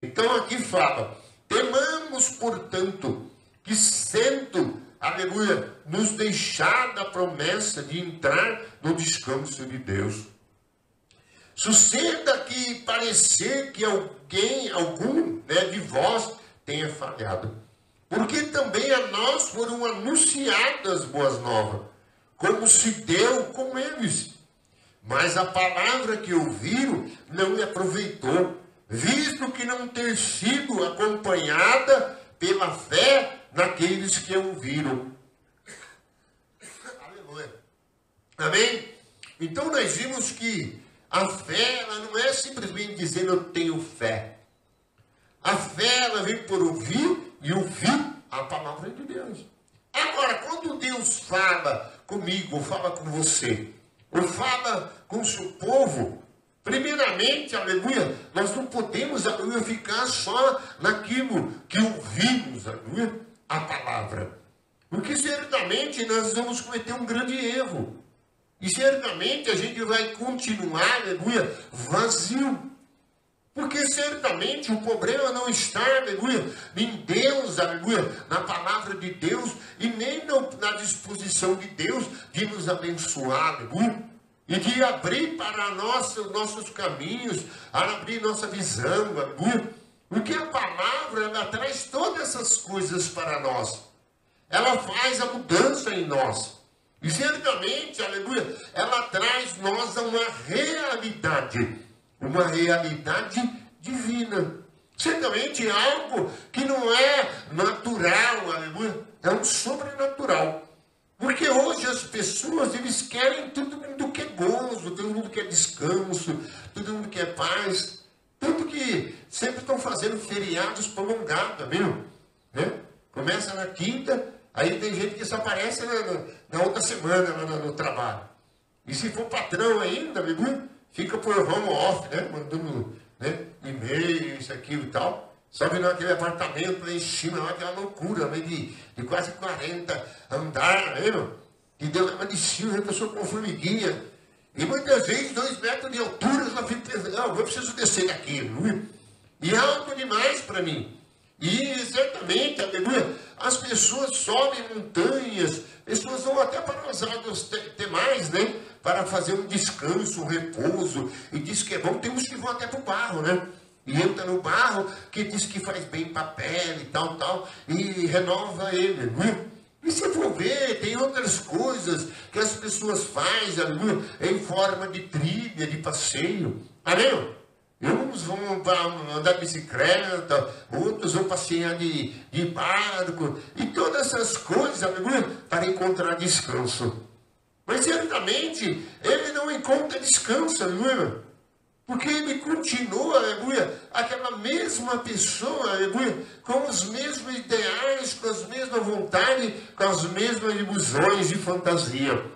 Então aqui fala, temamos, portanto, que sendo, aleluia, nos deixada a promessa de entrar no descanso de Deus. Suceda que parecer que algum de vós tenha falhado. Porque também a nós foram anunciadas boas novas, como se deu com eles. Mas a palavra que ouviram não lhe aproveitou, visto que não ter sido acompanhada pela fé naqueles que ouviram. Aleluia. Amém? Então nós vimos que a fé, ela não é simplesmente dizer eu tenho fé. A fé, ela vem por ouvir e ouvir a palavra de Deus. Agora, quando Deus fala comigo, ou fala com você, ou fala com o seu povo, primeiramente, aleluia, nós não podemos, aleluia, ficar só naquilo que ouvimos, aleluia, a palavra. Porque certamente nós vamos cometer um grande erro. E certamente a gente vai continuar, aleluia, vazio. Porque certamente o problema não está, aleluia, em Deus, aleluia, na palavra de Deus, e nem na disposição de Deus de nos abençoar, aleluia, e de abrir para nós os nossos caminhos, abrir nossa visão, aleluia. Porque a palavra, ela traz todas essas coisas para nós. Ela faz a mudança em nós. E certamente, aleluia, ela traz nós a uma realidade divina. Certamente algo que não é natural, aleluia, é um sobrenatural. Porque hoje as pessoas, eles querem todo mundo quer gozo, todo mundo quer descanso, todo mundo quer paz. Tanto que sempre estão fazendo feriados prolongados, viu? Né? Começa na quinta, aí tem gente que só aparece na outra semana no trabalho. E se for patrão ainda, amigo, fica por home office, né? Mandando, né, e-mail, isso, aquilo e tal. Sobe naquele apartamento lá em cima, lá, aquela loucura, né, de quase 40 andar, né? E deu lá de cima, a pessoa com formiguinha. E muitas vezes 2 metros de altura, eu fico pensando, não, eu preciso descer daqui, não. E é alto demais para mim. E certamente, aleluia, as pessoas sobem montanhas, pessoas vão até para as águas termais, né? Para fazer um descanso, um repouso. E diz que é bom, tem uns que vão até para o barro, né? E entra no barro, que diz que faz bem para a pele e tal, e renova ele, aleluia. E se for ver, tem outras coisas que as pessoas fazem, aleluia, em forma de trilha, de passeio. Amém? Uns vão andar de bicicleta, outros vão passear de barco, e todas essas coisas, aleluia, para encontrar descanso. Mas certamente ele não encontra descanso, aleluia, porque ele continua, aleluia, aquela mesma pessoa, aleluia, com os mesmos ideais, com as mesmas vontades, com as mesmas ilusões e fantasia.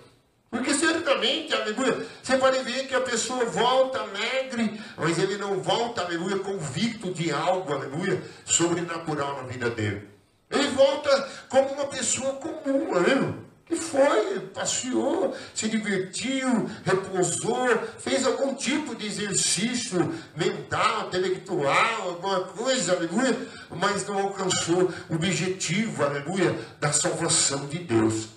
Porque certamente, aleluia, você pode ver que a pessoa volta alegre, mas ele não volta, aleluia, convicto de algo, aleluia, sobrenatural na vida dele. Ele volta como uma pessoa comum, aleluia, que foi, passeou, se divertiu, repousou, fez algum tipo de exercício mental, intelectual, alguma coisa, aleluia, mas não alcançou o objetivo, aleluia, da salvação de Deus.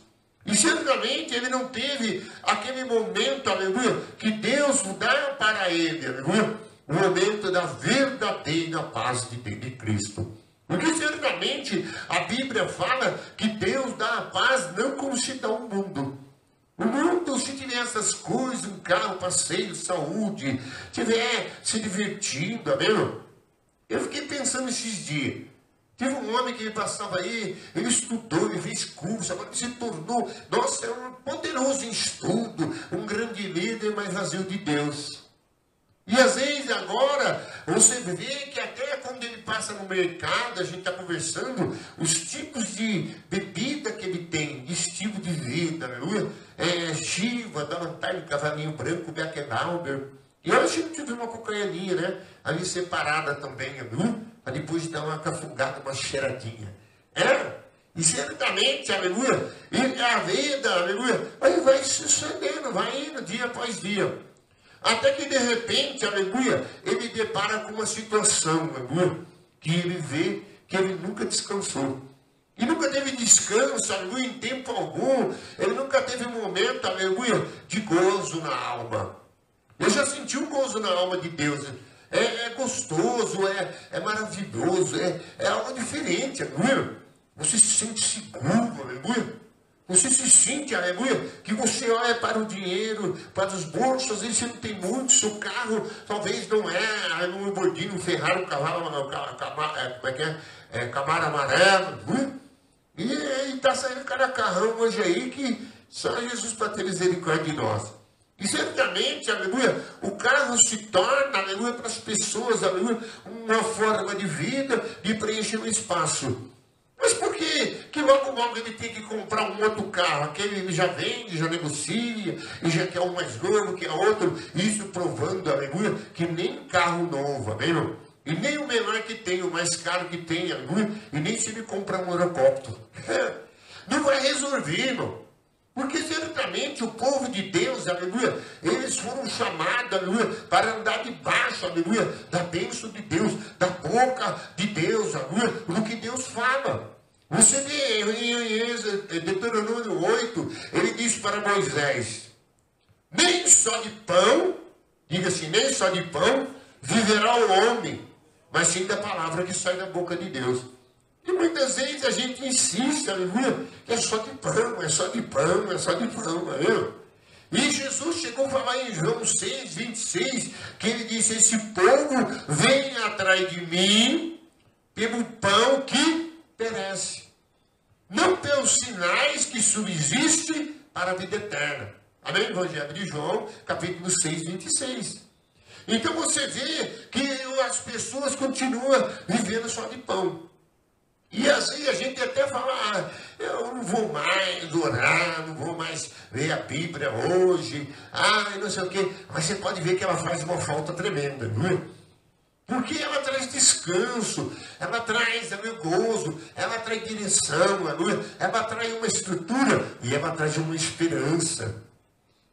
E certamente ele não teve aquele momento, aleluia, que Deus dá para ele, aleluia, o momento da verdadeira paz de Cristo. Porque certamente a Bíblia fala que Deus dá a paz não como se dá o mundo. O mundo, se tiver essas coisas, um carro, passeio, saúde, tiver se divertindo, amém? Eu fiquei pensando esses dias. Teve um homem que passava aí, ele estudou, ele fez curso, agora ele se tornou, nossa, é um poderoso em estudo, um grande líder, mas vazio de Deus. E às vezes agora, você vê que até quando ele passa no mercado, a gente está conversando, os tipos de bebida que ele tem, de estilo de vida, aleluia, Chiva, Dalantine, Cavalinho Branco, Beckenauber. E hoje a gente viu uma cocaína, né, ali separada também, aleluia, para depois dar uma cafungada, uma cheiradinha. E certamente, aleluia, e a vida, aleluia, aí vai sucedendo, vai indo dia após dia. Até que de repente, aleluia, ele depara com uma situação, aleluia, que ele vê que ele nunca descansou. E nunca teve descanso, aleluia, em tempo algum. Ele nunca teve um momento, aleluia, de gozo na alma. Eu já senti um gozo na alma de Deus. É gostoso, é maravilhoso, é algo diferente, aleluia. Você se sente seguro, aleluia. Você se sente, aleluia, que você olha para o dinheiro, para os bolsos, às vezes você não tem muito, seu carro talvez não é um Lamborghini, um Ferrari, um cavalo, Camaro amarelo, aleluia. E está saindo cada carrão hoje aí que só Jesus para ter misericórdia de nós. E certamente, aleluia, o carro se torna, aleluia, para as pessoas, aleluia, uma forma de vida, de preencher o espaço. Mas por que logo ele tem que comprar um outro carro? Aquele ele já vende, já negocia, e já quer um mais novo, quer outro. Isso provando, aleluia, que nem carro novo, amém, irmão? E nem o menor que tem, o mais caro que tem, aleluia, e nem se ele comprar um aeroporto. Não vai resolver, irmão. Porque certamente o povo de Deus, aleluia, eles foram chamados, aleluia, para andar debaixo, aleluia, da bênção de Deus, da boca de Deus, aleluia, do que Deus fala. Você vê em Deuteronômio 8, ele diz para Moisés, nem só de pão, diga assim, nem só de pão viverá o homem, mas sim da palavra que sai da boca de Deus. E muitas vezes a gente insiste, aleluia, que é só de pão, é só de pão, é só de pão, aleluia. E Jesus chegou a falar em João 6, 26, que ele disse, esse povo vem atrás de mim pelo pão que perece, não pelos sinais que subsistem para a vida eterna. Amém? Evangelho de João, capítulo 6, 26. Então você vê que as pessoas continuam vivendo só de pão. E assim a gente até fala, eu não vou mais orar, não vou mais ler a Bíblia hoje, não sei o quê. Mas você pode ver que ela faz uma falta tremenda, não é? Porque ela traz descanso, ela traz gozo, ela traz direção, ela traz uma estrutura e ela traz uma esperança.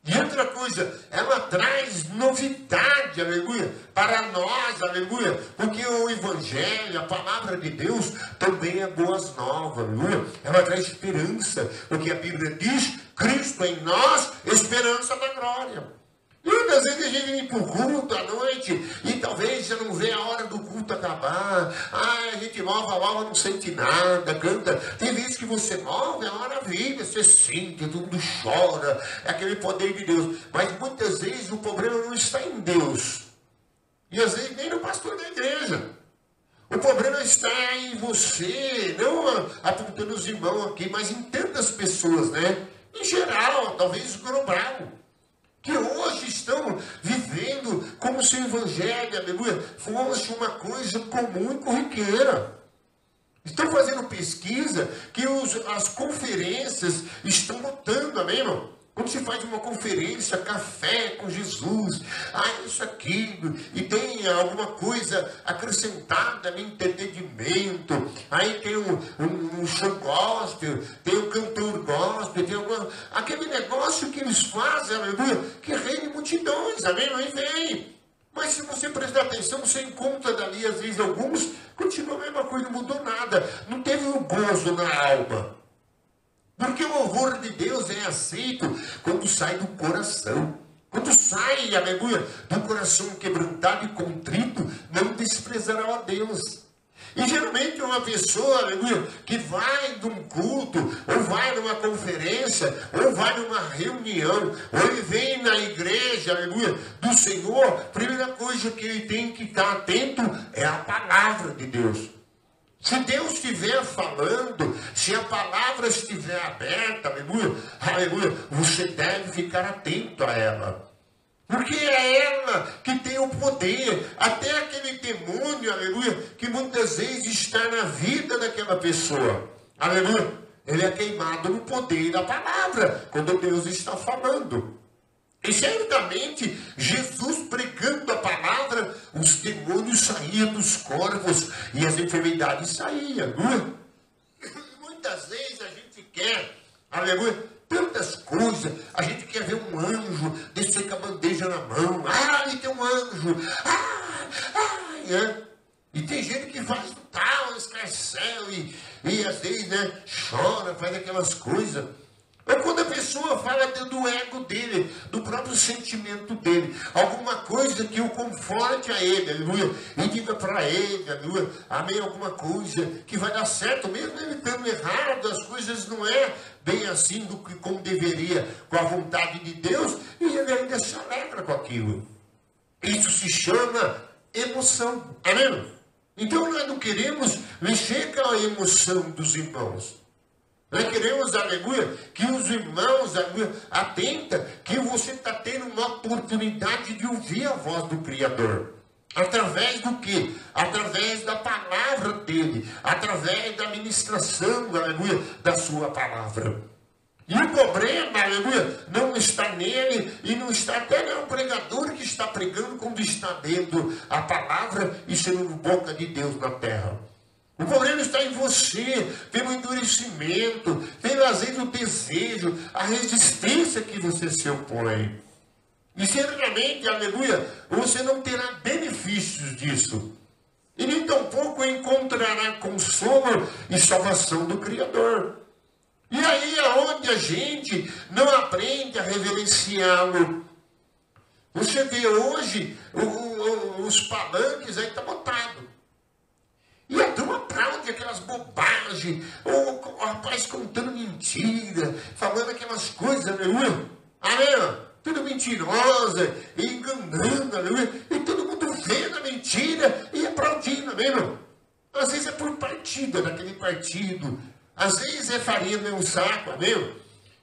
E outra coisa, ela traz novidade, aleluia, para nós, aleluia, porque o Evangelho, a palavra de Deus, também é boas novas, aleluia. Ela traz esperança, porque a Bíblia diz, Cristo em nós, esperança da glória. E muitas vezes a gente vem para o culto à noite e talvez já não vê a hora do culto acabar. A gente move, não sente nada, canta. Tem vezes que você move, é uma maravilha, você sente, todo mundo chora, é aquele poder de Deus. Mas muitas vezes o problema não está em Deus. E às vezes nem no pastor da igreja. O problema está em você, não apontando os irmãos aqui, mas em tantas pessoas, né? Em geral, talvez global. Que hoje estão vivendo como se o Evangelho, aleluia, fosse uma coisa comum e corriqueira. Estão fazendo pesquisa que as conferências estão lotando, amém, irmão? Quando se faz uma conferência, café com Jesus, isso, aquilo, e tem alguma coisa acrescentada no entretenimento, aí tem um show gospel, tem um cantor gospel, tem aquele negócio que eles fazem, aleluia, que reina multidões, amém? Aí vem. Mas se você prestar atenção, você encontra dali, às vezes, alguns, continua a mesma coisa, não mudou nada, não teve um gozo na alma. Porque o louvor de Deus é aceito quando sai do coração. Quando sai, aleluia, do coração quebrantado e contrito, não desprezará a Deus. E geralmente uma pessoa, aleluia, que vai de um culto, ou vai numa conferência, ou vai numa reunião, ou ele vem na igreja, aleluia, do Senhor, a primeira coisa que ele tem que estar atento é a palavra de Deus. Se Deus estiver falando, se a palavra estiver aberta, aleluia, aleluia, você deve ficar atento a ela. Porque é ela que tem o poder, até aquele demônio, aleluia, que muitas vezes está na vida daquela pessoa. Aleluia, ele é queimado no poder da palavra, quando Deus está falando. E certamente, Jesus pregando a palavra, os demônios saíam dos corpos e as enfermidades saíam. Muitas vezes a gente quer, aleluia, tantas coisas. A gente quer ver um anjo descer com a bandeja na mão. Ah, ali tem um anjo. E tem gente que faz tal, escarcel e às vezes, né, chora, faz aquelas coisas. Ou quando a pessoa fala do ego dele, do próprio sentimento dele, alguma coisa que o conforte a ele, aleluia, e diga para ele, aleluia, amém, alguma coisa que vai dar certo, mesmo ele estando errado, as coisas não é bem assim do que como deveria, com a vontade de Deus, e ele ainda se alegra com aquilo. Isso se chama emoção, amém? Então nós não queremos mexer com a emoção dos irmãos. Nós queremos, aleluia, que os irmãos, aleluia, atenta que você está tendo uma oportunidade de ouvir a voz do Criador. Através do quê? Através da palavra dele, através da ministração, aleluia, da sua palavra. E o problema, aleluia, não está nele e não está até no pregador que está pregando quando está lendo a palavra e sendo boca de Deus na terra. O problema está em você, pelo endurecimento, pelo às vezes o desejo, a resistência que você se opõe. E certamente, aleluia, você não terá benefícios disso. E nem tampouco encontrará consolo e salvação do Criador. E aí é onde a gente não aprende a reverenciá-lo. Você vê hoje os palanques aí estão botados. E a turma aplaude aquelas bobagens, ou o rapaz contando mentira, falando aquelas coisas, aleluia. Amém? Tudo mentirosa, enganando, aleluia. E todo mundo vendo a mentira e aplaudindo, amém? Às vezes é por partido, daquele partido. Às vezes é farinha no meu saco, amém?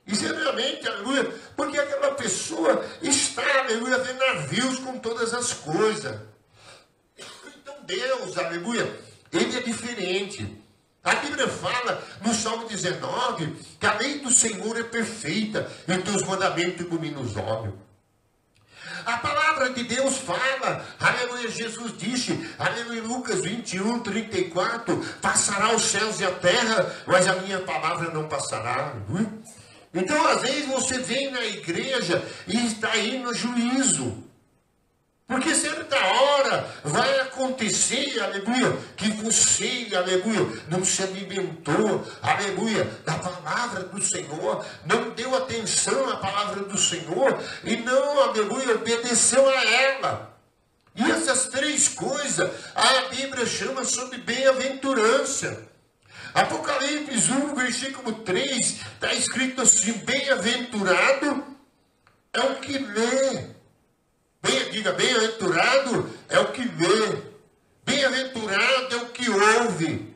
E geralmente, aleluia, porque aquela pessoa está, aleluia, vendo navios com todas as coisas. Então Deus, aleluia, ele é diferente. A Bíblia fala no Salmo 19 que a lei do Senhor é perfeita e os teus mandamentos iluminam os olhos. A palavra de Deus fala, aleluia, Jesus disse, aleluia, Lucas 21, 34, passará os céus e a terra, mas a minha palavra não passará. Aleluia. Então, às vezes, você vem na igreja e está aí no juízo. Porque certa hora vai acontecer, aleluia, que você, aleluia, não se alimentou, aleluia, da palavra do Senhor, não deu atenção à palavra do Senhor e não, aleluia, obedeceu a ela. E essas três coisas a Bíblia chama sobre bem-aventurança. Apocalipse 1, versículo 3, está escrito assim, bem-aventurado é o que lê. Diga, bem-aventurado é o que vê, bem-aventurado é o que ouve,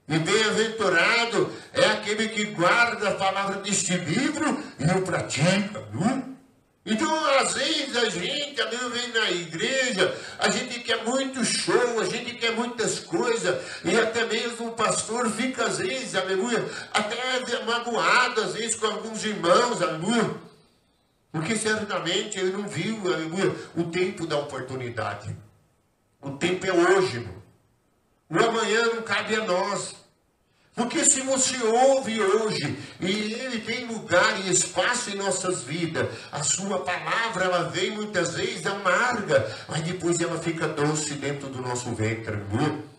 e bem-aventurado é aquele que guarda a palavra deste livro e o pratica. Então, às vezes, a gente vem na igreja, a gente quer muito show, a gente quer muitas coisas, e até mesmo o pastor fica, às vezes, aleluia, até magoado, às vezes, com alguns irmãos, aleluia. Porque certamente ele não viu, aleluia, o tempo da oportunidade. O tempo é hoje, irmão. O amanhã não cabe a nós. Porque se você ouve hoje, e ele tem lugar e espaço em nossas vidas, a sua palavra, ela vem muitas vezes amarga, mas depois ela fica doce dentro do nosso ventre, aleluia.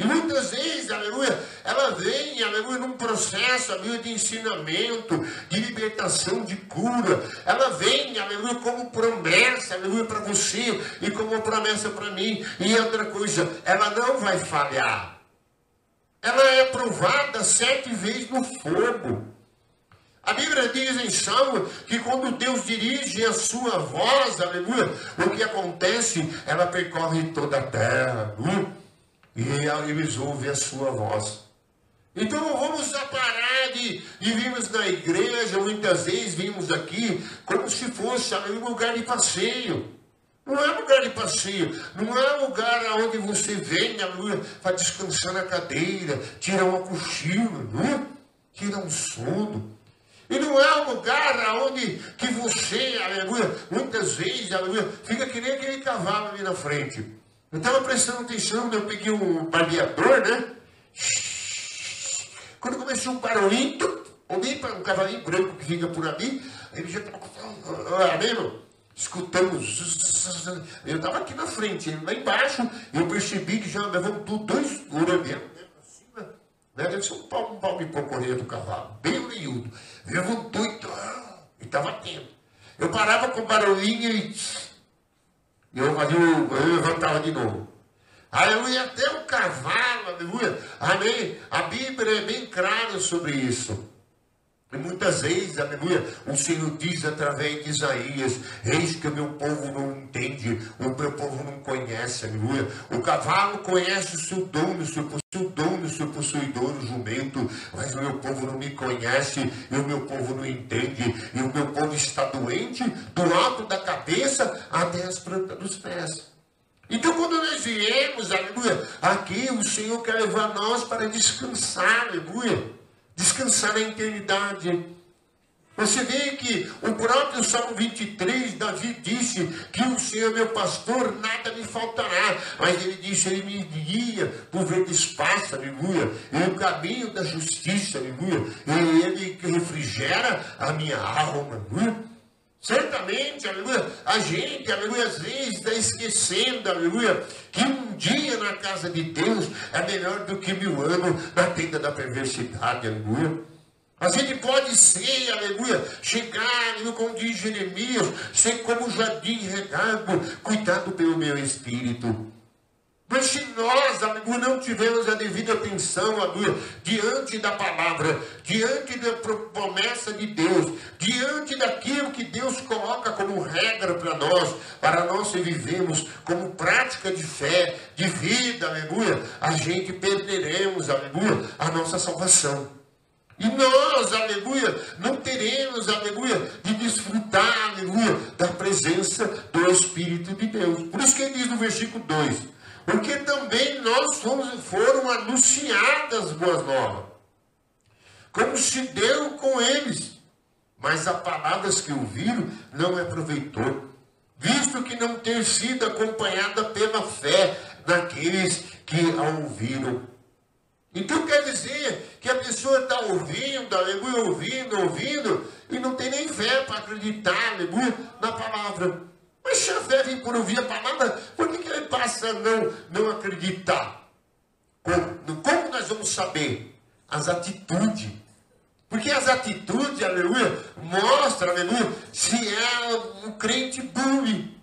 E muitas vezes, aleluia, ela vem, aleluia, num processo, aleluia, de ensinamento, de libertação, de cura. Ela vem, aleluia, como promessa, aleluia, para você e como promessa para mim. E outra coisa, ela não vai falhar. Ela é provada 7 vezes no fogo. A Bíblia diz em Salmo que quando Deus dirige a sua voz, aleluia, o que acontece? Ela percorre toda a terra, aleluia. E eles ouvem a sua voz. Então vamos parar de virmos na igreja, muitas vezes vimos aqui, como se fosse um lugar de passeio. Não é lugar de passeio, não é lugar onde você vem, para descansar na cadeira, tirar uma cochila, tirar um sono. E não é um lugar onde que você, aleluia, muitas vezes, aleluia, fica que nem aquele cavalo ali na frente. Eu estava prestando atenção, eu peguei um barbeador, né? Quando começou um barulhinho, ou nem para um cavalinho branco que fica por ali, ele já estava, amém, irmão? Escutamos, eu estava aqui na frente, lá embaixo, eu percebi que já levantou 2 orelhões, né, deve ser um palmo e correia do cavalo, bem orelhudo, levantou e estava atento. Eu parava com barulhinho e eu levantava de novo. Aleluia, até o cavalo, aleluia, amém, a Bíblia é bem clara sobre isso. E muitas vezes, aleluia, o Senhor diz através de Isaías: eis que o meu povo não entende, o meu povo não conhece, aleluia. O cavalo conhece o seu dono, o seu possuidor, o jumento, mas o meu povo não me conhece, e o meu povo não entende, e o meu povo está doente do alto da cabeça até as plantas dos pés. Então, quando nós viemos, aleluia, aqui o Senhor quer levar nós para descansar, aleluia. Descansar na eternidade. Você vê que o próprio Salmo 23, Davi disse que o Senhor é meu pastor, nada me faltará. Mas ele disse, ele me guia por verdes pastos, aleluia. E o caminho da justiça, aleluia. E ele que refrigera a minha alma, aleluia. Certamente, aleluia, a gente, aleluia, às vezes está esquecendo, aleluia, que um dia na casa de Deus é melhor do que 1000 anos na tenda da perversidade, aleluia. A gente pode ser, aleluia, chegar, aleluia, como diz Jeremias, ser como um jardim regado, cuidado pelo meu espírito. Mas se nós, aleluia, não tivermos a devida atenção, aleluia, diante da palavra, diante da promessa de Deus, diante daquilo que Deus coloca como regra para nós vivemos como prática de fé, de vida, aleluia, a gente perderemos, aleluia, a nossa salvação. E nós, aleluia, não teremos, aleluia, de desfrutar, aleluia, da presença do Espírito de Deus. Por isso que ele diz no versículo 2, porque também nós foram anunciadas as boas novas, como se deu com eles, mas as palavras que ouviram não aproveitou, visto que não ter sido acompanhada pela fé daqueles que a ouviram. Então quer dizer que a pessoa está ouvindo, aleluia, ouvindo, e não tem nem fé para acreditar, aleluia, na palavra. Mas se a fé vem por ouvir a palavra, por que ele passa a não acreditar? Como nós vamos saber? As atitudes. Porque as atitudes, aleluia, mostram, aleluia, se é um crente bule.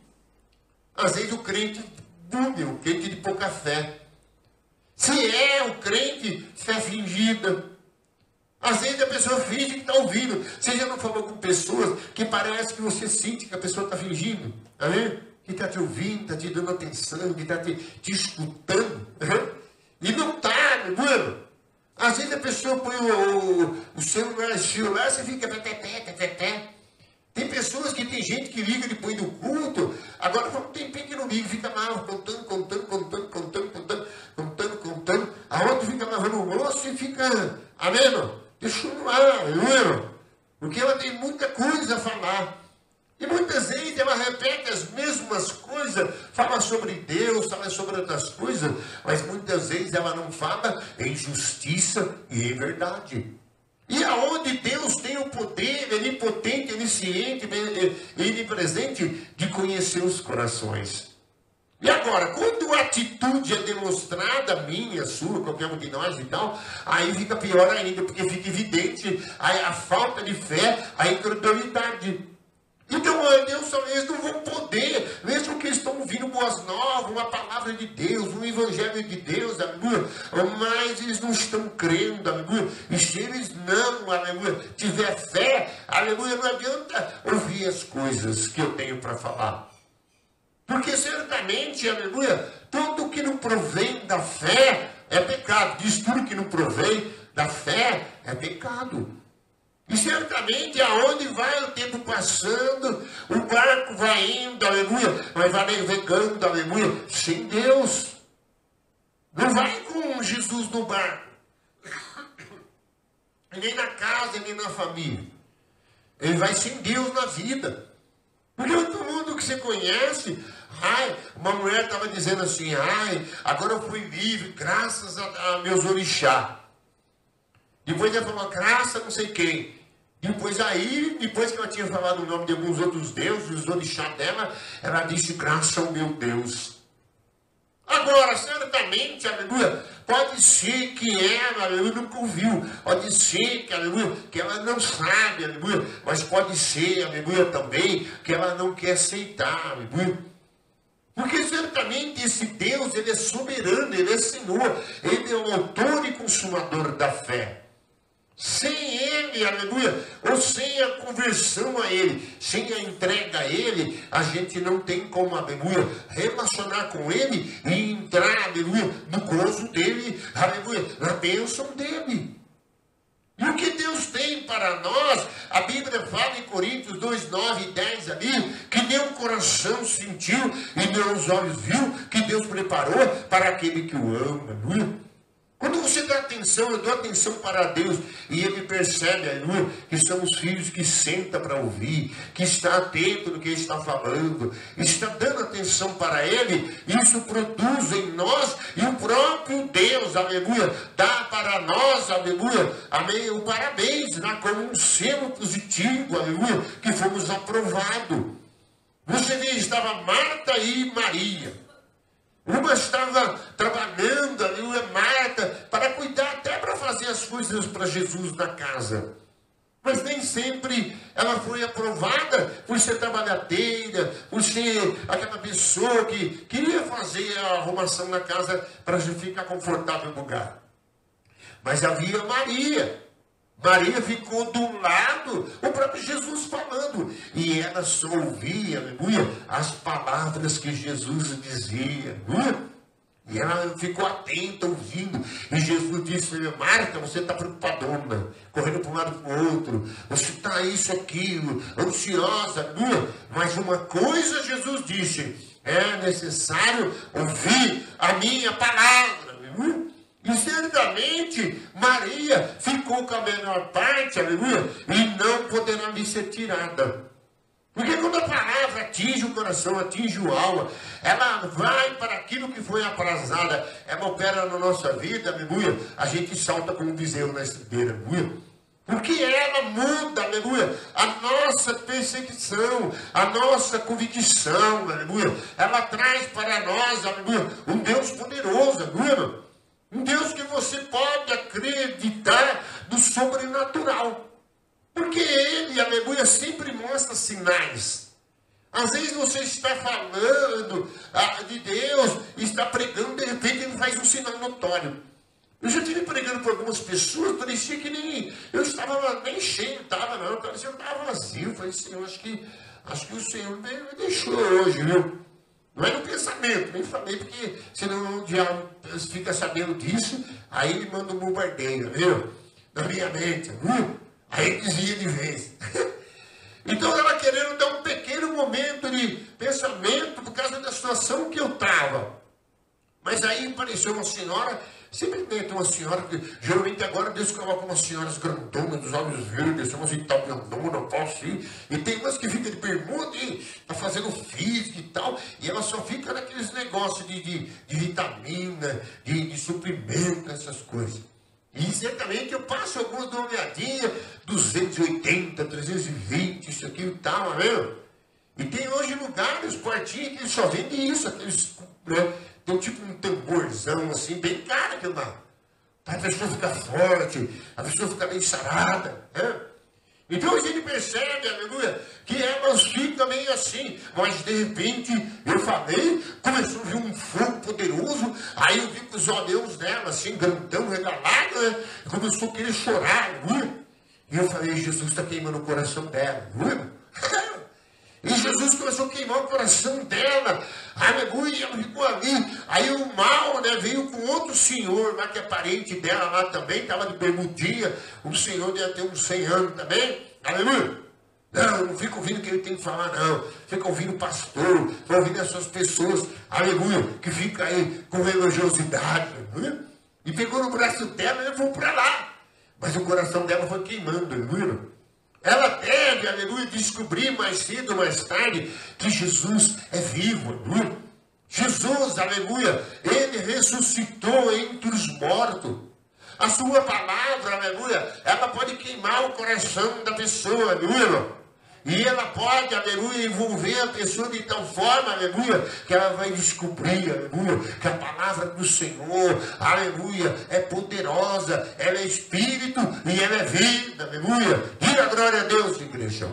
Às vezes o crente bule, o crente de pouca fé. Se é o crente, fé fingida. Às vezes a pessoa finge que está ouvindo. Você já não falou com pessoas que parece que você sente que a pessoa está fingindo? Amém? Que está te ouvindo, está te dando atenção, que está te escutando. E não está, mano. Às vezes a pessoa põe o celular, você fica... Tem pessoas que tem gente que liga depois do culto. Agora não tem que não liga, fica lá contando. A outra fica lavando o rosto e fica... Amém, irmão? Deixa eu lá, irmão. Porque ela tem muita coisa a falar. E muitas vezes ela repete as mesmas coisas, fala sobre Deus, fala sobre outras coisas, mas muitas vezes ela não fala em justiça e em verdade. E aonde Deus tem o poder, onipotente, onisciente, onipresente, de conhecer os corações. E agora, quando a atitude é demonstrada, minha, sua, qualquer um de nós e tal, aí fica pior ainda, porque fica evidente a falta de fé, a incredulidade. Então, Deus, eles não vão poder, mesmo que eles estão ouvindo boas novas, uma palavra de Deus, um evangelho de Deus, aleluia, mas eles não estão crendo, aleluia. E se eles não, aleluia, tiver fé, aleluia, não adianta ouvir as coisas que eu tenho para falar. Porque certamente, aleluia, tudo que não provém da fé é pecado. Diz tudo que não provém da fé é pecado. E certamente aonde vai o tempo passando, o barco vai indo, aleluia, mas vai navegando, aleluia, sem Deus. Não vai com Jesus no barco, nem na casa, nem na família. Ele vai sem Deus na vida. Porque todo mundo que você conhece, uma mulher estava dizendo assim, agora eu fui livre, graças a meus orixás. Depois ela falou, graça não sei quem. Depois que ela tinha falado o nome de alguns outros deuses, os orixá dela, ela disse, graça ao meu Deus. Agora, certamente, aleluia, pode ser que ela, aleluia, nunca ouviu. Pode ser que, aleluia, que ela não sabe, aleluia. Mas pode ser, aleluia, também, que ela não quer aceitar, aleluia. Porque certamente esse Deus, ele é soberano, ele é Senhor. Ele é o autor e consumador da fé. Sem ele, aleluia, ou sem a conversão a ele, sem a entrega a ele, a gente não tem como, aleluia, relacionar com ele e entrar, aleluia, no gozo dele, aleluia, na bênção dele. E o que Deus tem para nós, a Bíblia fala em Coríntios 2, 9 e 10 ali, que nem o coração sentiu e nem os olhos viu, que Deus preparou para aquele que o ama, aleluia. Quando você dá atenção, eu dou atenção para Deus e ele percebe, aleluia, que são os filhos que sentam para ouvir, que está atento no que ele está falando, está dando atenção para ele, isso produz em nós e o próprio Deus, aleluia, dá para nós, aleluia, amém, o parabéns, né, como um selo positivo, aleluia, que fomos aprovados. Você vê, estava Marta e Maria. Uma estava trabalhando, aleluia, Marta, para cuidar, até para fazer as coisas para Jesus na casa. Mas nem sempre ela foi aprovada por ser trabalhadeira, por ser aquela pessoa que queria fazer a arrumação na casa para ficar confortável no lugar. Mas havia Maria. Maria ficou do lado, o próprio Jesus falando, e ela só ouvia, aleluia, as palavras que Jesus dizia, aleluia. E ela ficou atenta, ouvindo, e Jesus disse, Marta, você está preocupadona, correndo para um lado e para o outro, você está isso, aquilo, ansiosa, aleluia. Mas uma coisa Jesus disse, é necessário ouvir a minha palavra, aleluia. E certamente Maria ficou com a menor parte, aleluia, e não poderá lhe ser tirada. Porque quando a palavra atinge o coração, atinge o alma, ela vai para aquilo que foi aprazada, ela opera na nossa vida, aleluia, a gente salta como um bezerro na estribeira, aleluia. Porque ela muda, aleluia, a nossa perseguição, a nossa convicção, aleluia. Ela traz para nós, aleluia, um Deus poderoso, aleluia. Um Deus que você pode acreditar do sobrenatural. Porque Ele, aleluia, sempre mostra sinais. Às vezes você está falando de Deus, está pregando, de repente Ele faz um sinal notório. Eu já estive pregando para algumas pessoas, parecia que nem eu estava nem cheio, não, parecia que eu estava vazio. Eu falei, Senhor, acho que o Senhor me deixou hoje, viu? Não é no pensamento, nem falei, porque senão o diabo fica sabendo disso, aí ele manda um bombardeio, viu? Na minha mente, viu? Aí desvia de vez. Então ela querendo dar um pequeno momento de pensamento por causa da situação que eu estava. Mas aí apareceu uma senhora, simplesmente uma senhora, que geralmente agora Deus coloca umas senhoras grandonas, dos olhos verdes, umas assim, tal grandona, posso ir. E tem umas que ficam de bermuda e tá fazendo física e tal, e ela só fica naqueles negócios de vitamina, de suprimento, essas coisas. E certamente eu passo algumas de uma olhadinha, 280, 320, isso aqui e tal, não é mesmo? E tem hoje lugares, quartinhos, que só vendem isso, aqueles, né? Tem tipo um tamborzão assim, bem caro aquilo lá. Para a pessoa ficar forte, a pessoa ficar bem sarada, né? Então a gente percebe, aleluia, que elas ficam meio assim, mas de repente, eu falei, começou a vir um fogo poderoso, aí eu vi que os olhos dela, assim, grandão, regalado, né? Começou a querer chorar, aleluia. E eu falei, Jesus está queimando o coração dela, aleluia. E Jesus começou a queimar o coração dela, aleluia, ela ficou ali. Aí o mal, né, veio com outro senhor lá, que é parente dela lá também, estava de bermudinha, o senhor deve ter uns 100 anos também, aleluia. Não fica ouvindo o que ele tem que falar, não. Fica ouvindo o pastor, fica ouvindo essas pessoas, aleluia, que fica aí com religiosidade, aleluia. E pegou no braço dela e levou para lá. Mas o coração dela foi queimando, aleluia. Ela deve, aleluia, descobrir mais cedo ou mais tarde que Jesus é vivo, aleluia. Jesus, aleluia, Ele ressuscitou entre os mortos. A sua palavra, aleluia, ela pode queimar o coração da pessoa, aleluia, irmão. E ela pode, aleluia, envolver a pessoa de tal forma, aleluia, que ela vai descobrir, aleluia, que a palavra do Senhor, aleluia, é poderosa, ela é espírito e ela é vida, aleluia. Diga glória a Deus, igreja.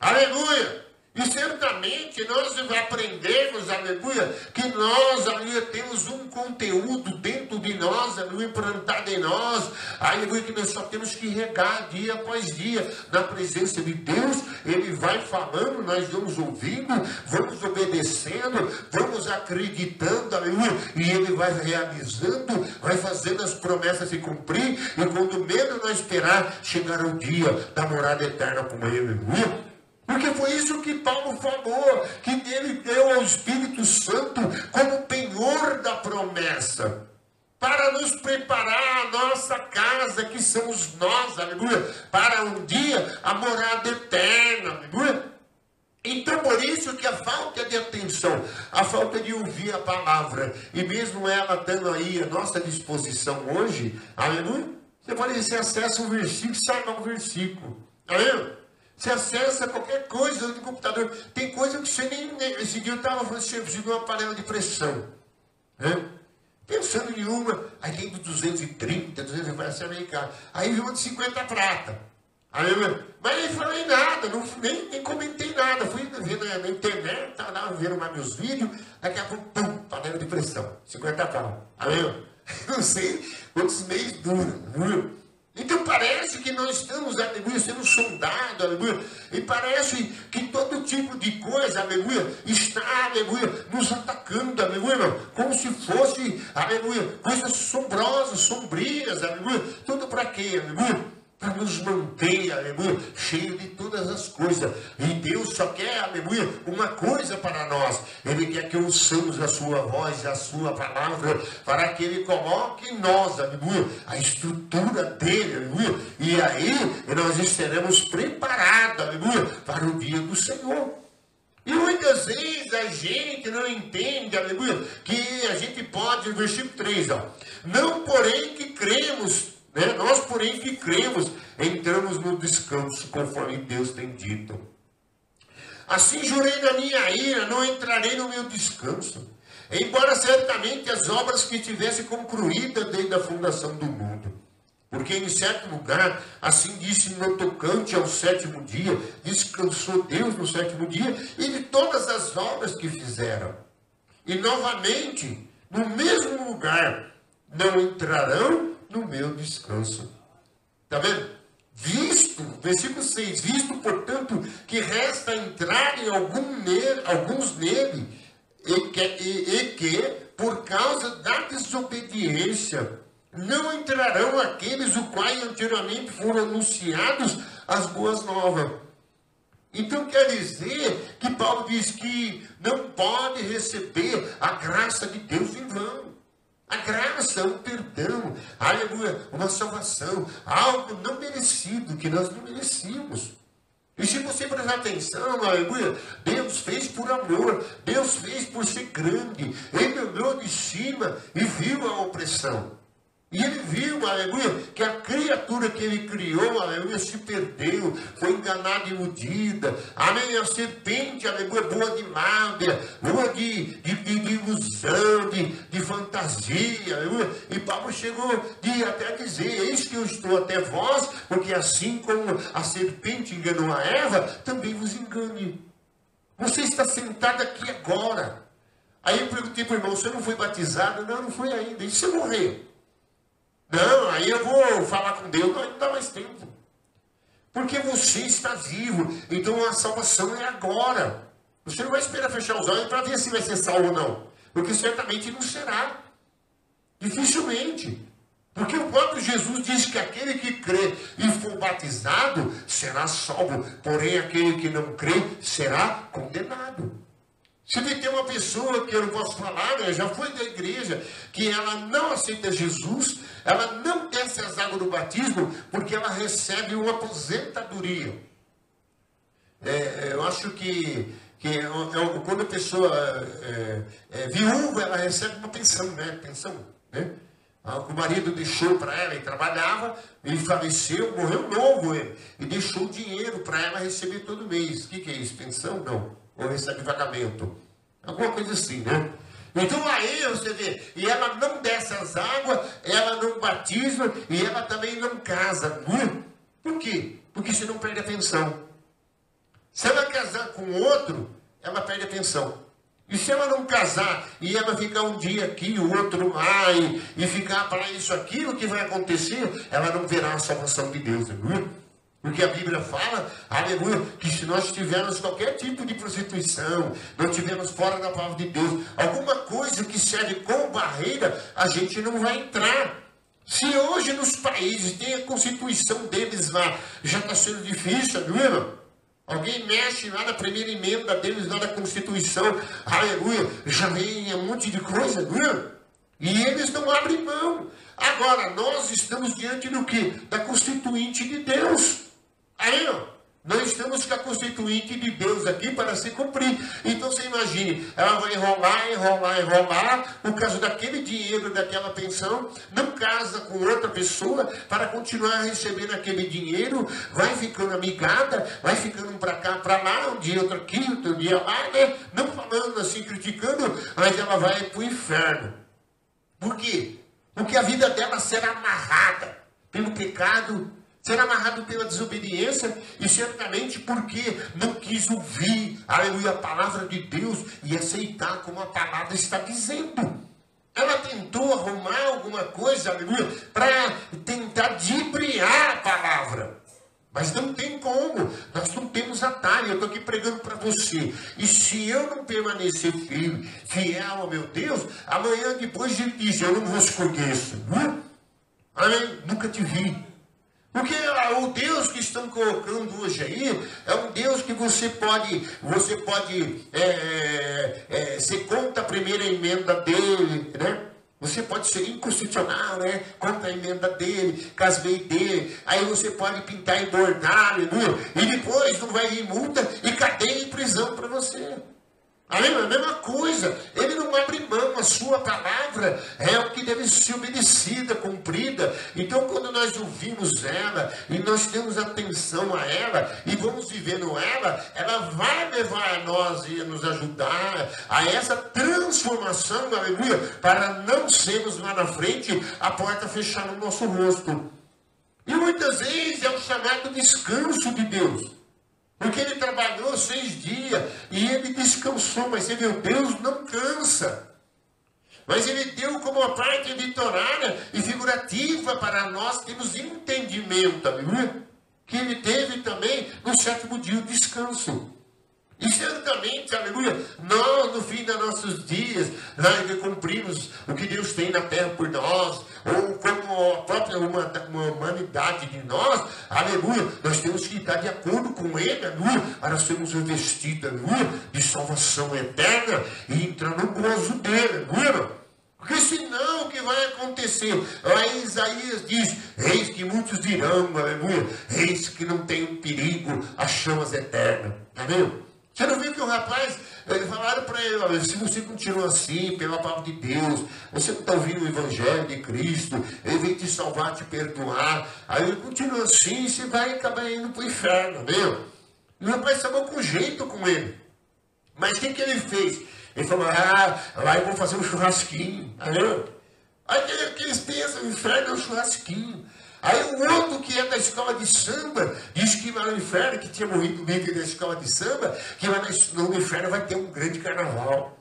Aleluia. E certamente nós aprendemos, aleluia, que nós, aleluia, temos um conteúdo dentro de nós, aleluia, implantado em nós, aleluia, que nós só temos que regar dia após dia na presença de Deus. Ele vai falando, nós vamos ouvindo, vamos obedecendo, vamos acreditando, aleluia, e ele vai realizando, vai fazendo as promessas se cumprir, e quando menos nós esperar, chegar o dia da morada eterna com ele, aleluia. Porque foi isso que Paulo falou, que ele deu ao Espírito Santo como penhor da promessa, para nos preparar a nossa casa, que somos nós, aleluia, para um dia a morada eterna, aleluia. Então, por isso que a falta de atenção, a falta de ouvir a palavra, e mesmo ela dando aí a nossa disposição hoje, aleluia, você pode dizer, você acessa um versículo, sai lá um versículo, aleluia. Você acessa qualquer coisa no computador. Tem coisa que você nem... Esse dia eu estava falando, você precisa de uma panela de pressão. Né? Pensando em uma, aí tem de 230, 240, aí, cara. Aí vi uma de 50 prata. Aí, mas nem falei nada, nem comentei nada. Fui ver na internet, estava vendo lá meus vídeos, daqui a pouco, pum, panela de pressão, 50 pau. Aí, não sei quantos meses dura, viu? Então parece que nós estamos, aleluia, sendo sondados, aleluia, e parece que todo tipo de coisa, aleluia, está, aleluia, nos atacando, aleluia, irmão, como se fosse, aleluia, coisas assombrosas, sombrias, aleluia, tudo para quê, aleluia? Para nos manter, aleluia, cheio de todas as coisas. E Deus só quer, aleluia, uma coisa para nós. Ele quer que ouçamos a sua voz, a sua palavra, para que Ele coloque em nós, aleluia, a estrutura dele, aleluia. E aí nós estaremos preparados, aleluia, para o dia do Senhor. E muitas vezes a gente não entende, aleluia, que a gente pode, versículo 3, ó, não porém que cremos, né? Nós, porém, que cremos, entramos no descanso, conforme Deus tem dito. Assim jurei na minha ira, não entrarei no meu descanso, embora certamente as obras que tivesse concluídas desde a fundação do mundo. Porque em certo lugar, assim disse no tocante ao sétimo dia, descansou Deus no sétimo dia, e de todas as obras que fizeram. E novamente, no mesmo lugar, não entrarão no meu descanso. Está vendo? Visto, versículo 6, visto, portanto, que resta entrar em alguns nele, e que, por causa da desobediência, não entrarão aqueles os quais anteriormente foram anunciados as boas novas. Então quer dizer que Paulo diz que não pode receber a graça de Deus em vão. A graça, um perdão, aleluia, uma salvação, algo não merecido, que nós não merecíamos. E se você prestar atenção, aleluia, Deus fez por amor, Deus fez por ser grande. Ele olhou de cima e viu a opressão. E ele viu, aleluia, que a criatura que ele criou, aleluia, se perdeu, foi enganada e iludida. Amém? A serpente, aleluia, boa de lábia, boa de ilusão, de fantasia, aleluia. E Paulo chegou até a dizer, eis que eu estou até vós, porque assim como a serpente enganou a Eva, também vos engane. Você está sentado aqui agora. Aí eu perguntei para o irmão, você não foi batizado? Não, não foi ainda. E se eu morrer? Não, aí eu vou falar com Deus, não dá mais tempo. Porque você está vivo, então a salvação é agora. Você não vai esperar fechar os olhos para ver se vai ser salvo ou não. Porque certamente não será. Dificilmente. Porque o próprio Jesus diz que aquele que crê e for batizado será salvo. Porém, aquele que não crê será condenado. Se tem uma pessoa que eu não posso falar, né, já foi da igreja, que ela não aceita Jesus, ela não desce as águas do batismo, porque ela recebe uma aposentadoria. Eu acho que quando a pessoa é viúva, ela recebe uma pensão, né? Pensão, né? O marido deixou para ela, ele trabalhava, ele faleceu, morreu novo ele, e deixou dinheiro para ela receber todo mês. O que é isso? Pensão? Não. Ou recebe pagamento. Alguma coisa assim, né? Então aí você vê, e ela não desce as águas, ela não batiza, e ela também não casa. Por quê? Porque senão perde a pensão. Se ela casar com outro, ela perde a pensão. E se ela não casar e ela ficar um dia aqui, o outro lá, e ficar para isso aqui, o que vai acontecer? Ela não verá a salvação de Deus, aleluia. Porque a Bíblia fala, aleluia, que se nós tivermos qualquer tipo de prostituição, não tivermos fora da palavra de Deus, alguma coisa que serve como barreira, a gente não vai entrar. Se hoje nos países tem a constituição deles lá, já está sendo difícil, aleluia. Alguém mexe lá na primeira emenda deles, lá da Constituição, aleluia, já vem um monte de coisa, aleluia. E eles não abrem mão. Agora, nós estamos diante do quê? Da Constituinte de Deus. Aí, ó, nós estamos com a Constituinte de Deus aqui para se cumprir. Então, você imagine, ela vai enrolar, por causa daquele dinheiro, daquela pensão, não casa com outra pessoa para continuar recebendo aquele dinheiro, vai ficando amigada, vai ficando para cá, para lá, um dia outro aqui, outro dia lá, né? Não falando assim, criticando, mas ela vai para o inferno. Por quê? Porque a vida dela será amarrada pelo pecado, será amarrado pela desobediência e certamente porque não quis ouvir, aleluia, a palavra de Deus e aceitar como a palavra está dizendo. Ela tentou arrumar alguma coisa, aleluia, para tentar dibriar a palavra. Mas não tem como, nós não temos atalho, eu estou aqui pregando para você. E se eu não permanecer firme, fiel ao meu Deus, amanhã depois ele diz, eu não vos conheço. Amém? Nunca te vi. Porque o Deus que estão colocando hoje aí, é um Deus que você pode ser contra a primeira emenda dele, né? Você pode ser inconstitucional, né? Contra a emenda dele, casei dele. Aí você pode pintar e bordar, aleluia. E depois não vai ir multa e cadeia e prisão para você. A mesma coisa. Ele não abre mão. A sua palavra é o que deve ser obedecida, cumprida. Então, quando nós ouvimos ela e nós temos atenção a ela e vamos vivendo ela vai levar a nós e nos ajudar a essa transformação, aleluia, para não sermos lá na frente a porta fechar no nosso rosto. E muitas vezes é o chamado descanso de Deus. Porque ele trabalhou 6 dias e ele descansou. Mas você viu, Deus não cansa. Mas ele deu como uma parte literária e figurativa para nós termos entendimento, aleluia, que ele teve também no 7º dia o descanso. E certamente, aleluia, nós no fim dos nossos dias, nós cumprimos o que Deus tem na terra por nós, ou como a própria humanidade de nós, aleluia, nós temos que estar de acordo com Ele, aleluia, para sermos revestidos, aleluia, de salvação eterna e entrar no gozo dele, aleluia. Porque senão o que vai acontecer? Aí Isaías diz, eis que muitos dirão, aleluia, eis que não tem um perigo as chamas eternas, amém? Você não viu que o rapaz, falaram para ele, olha, se você continua assim, pela palavra de Deus, você não está ouvindo o Evangelho de Cristo, ele vem te salvar, te perdoar, aí ele continua assim, você vai acabar indo para o inferno, meu. E o rapaz estava com jeito com ele. Mas o que ele fez? Ele falou, lá eu vou fazer um churrasquinho, entendeu? Aí que eles pensam, o inferno é um churrasquinho. Aí o outro que é da escola de samba, diz que lá no inferno, que tinha morrido o líder da escola de samba, que lá no inferno vai ter um grande carnaval.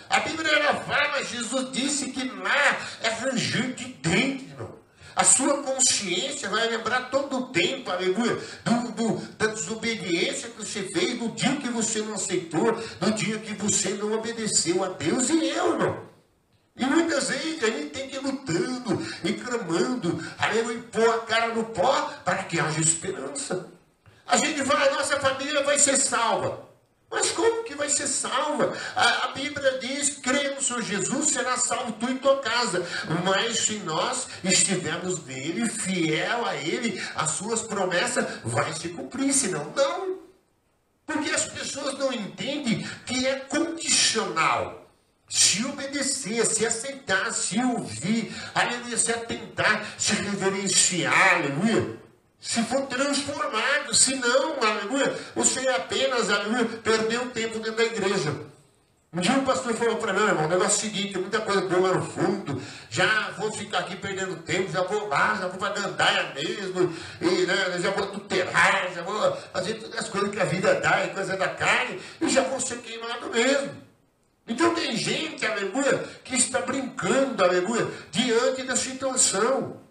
A Bíblia ela fala, Jesus disse que lá é ranger de dente, irmão. A sua consciência vai lembrar todo o tempo, aleluia, da desobediência que você fez, do dia que você não aceitou, do dia que você não obedeceu a Deus e eu, irmão. E muitas vezes a gente tem que ir lutando e clamando, aleluia, pôr a cara no pó para que haja esperança. A gente fala, a nossa família vai ser salva. Mas como que vai ser salva? A Bíblia diz, crê no Senhor Jesus, será salvo tu e tua casa. Mas se nós estivermos nele, fiel a ele, as suas promessas vai se cumprir, senão não. Porque as pessoas não entendem que é condicional. se obedecer, se aceitar, se ouvir, aleluia, se atentar, se reverenciar, aleluia, se for transformado, se não, aleluia, você apenas, aleluia, perdeu tempo dentro da igreja. Um dia o pastor falou para mim, irmão, o negócio é o seguinte, tem muita coisa boa no fundo, já vou ficar aqui perdendo tempo, já vou lá, já vou para gandaia mesmo, e, né, já vou adulterar, já vou fazer todas as coisas que a vida dá, e coisa da carne, e já vou ser queimado mesmo. Então tem gente, aleluia, que está brincando, aleluia, diante da situação.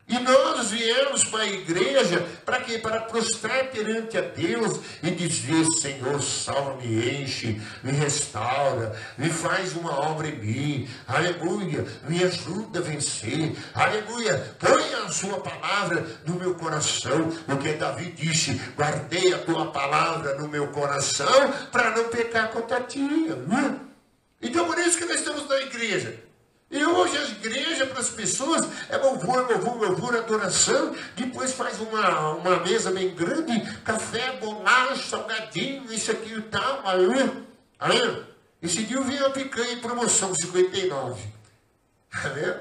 E nós viemos para a igreja, para quê? Para prostrar perante a Deus e dizer, Senhor, salva-me, enche, me restaura, me faz uma obra em mim, aleluia, me ajuda a vencer, aleluia, põe a sua palavra no meu coração, porque Davi disse, guardei a tua palavra no meu coração, para não pecar contra ti, aleluia. Então por isso que nós estamos na igreja. E hoje a igreja para as pessoas é louvor, louvor, louvor, adoração. Depois faz uma mesa bem grande, café, bolacha, salgadinho, isso aqui e tal. Amém? Esse dia eu vi uma picanha em promoção, 59. Amém?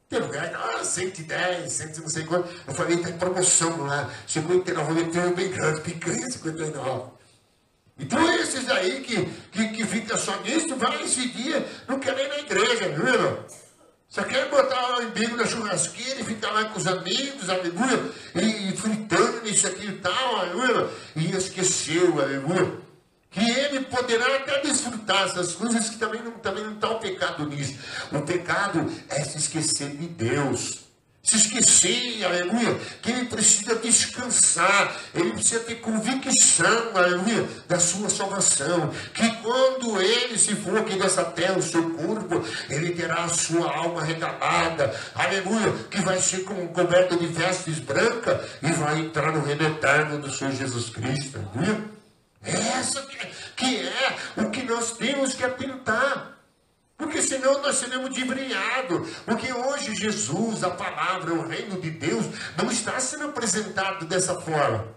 Tem lugar que 110, 100, não sei quanto. Eu falei, está em promoção lá, 59, eu tenho bem grande, picanha 59. Então esses aí que fica só nisso, vai esse dia, não quer nem na igreja, viu? Só quer botar o umbigo na churrasqueira e ficar lá com os amigos, aleluia, e fritando isso aqui e tal, aleluia, e esqueceu, aleluia, que ele poderá até desfrutar essas coisas, que também não está o pecado nisso. O pecado é se esquecer de Deus. Se esquecer, aleluia, que ele precisa descansar, ele precisa ter convicção, aleluia, da sua salvação, que quando ele se for aqui dessa terra, o seu corpo, ele terá a sua alma regalada, aleluia, que vai ser coberto de vestes brancas e vai entrar no reino eterno do Senhor Jesus Cristo, aleluia. Essa que é o que nós temos que atentar. Porque senão nós seremos dibriados. Porque hoje Jesus, a palavra, o reino de Deus, não está sendo apresentado dessa forma.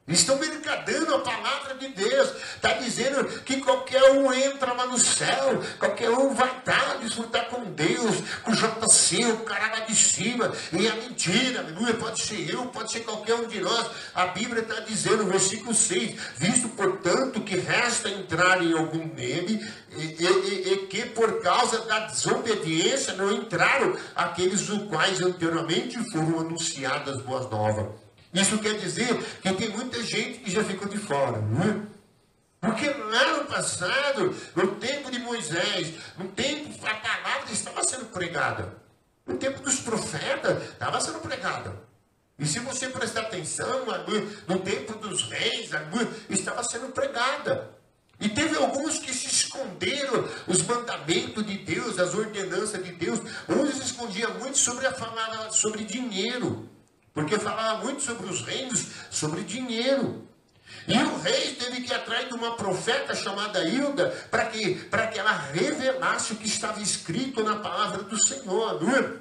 Estão mercadando a palavra de Deus. Está dizendo que qualquer um entra lá no céu. Qualquer um vai estar, desfrutar com Deus, com o JC, o cara lá de cima. E é mentira, aleluia. Pode ser eu, pode ser qualquer um de nós. A Bíblia está dizendo, no versículo 6, visto, portanto, que resta entrar em algum nele, e que por causa da desobediência não entraram aqueles os quais anteriormente foram anunciadas as boas novas. Isso quer dizer que tem muita gente que já ficou de fora, não é? Porque lá no passado, no tempo de Moisés, no tempo a palavra estava sendo pregada. No tempo dos profetas, estava sendo pregada. E se você prestar atenção, no tempo dos reis, estava sendo pregada. E teve alguns que se esconderam os mandamentos de Deus, as ordenanças de Deus. Uns se escondiam muito sobre dinheiro. Porque falava muito sobre os reinos, sobre dinheiro. E o rei teve que ir atrás de uma profeta chamada Hilda, para que ela revelasse o que estava escrito na palavra do Senhor. Não é?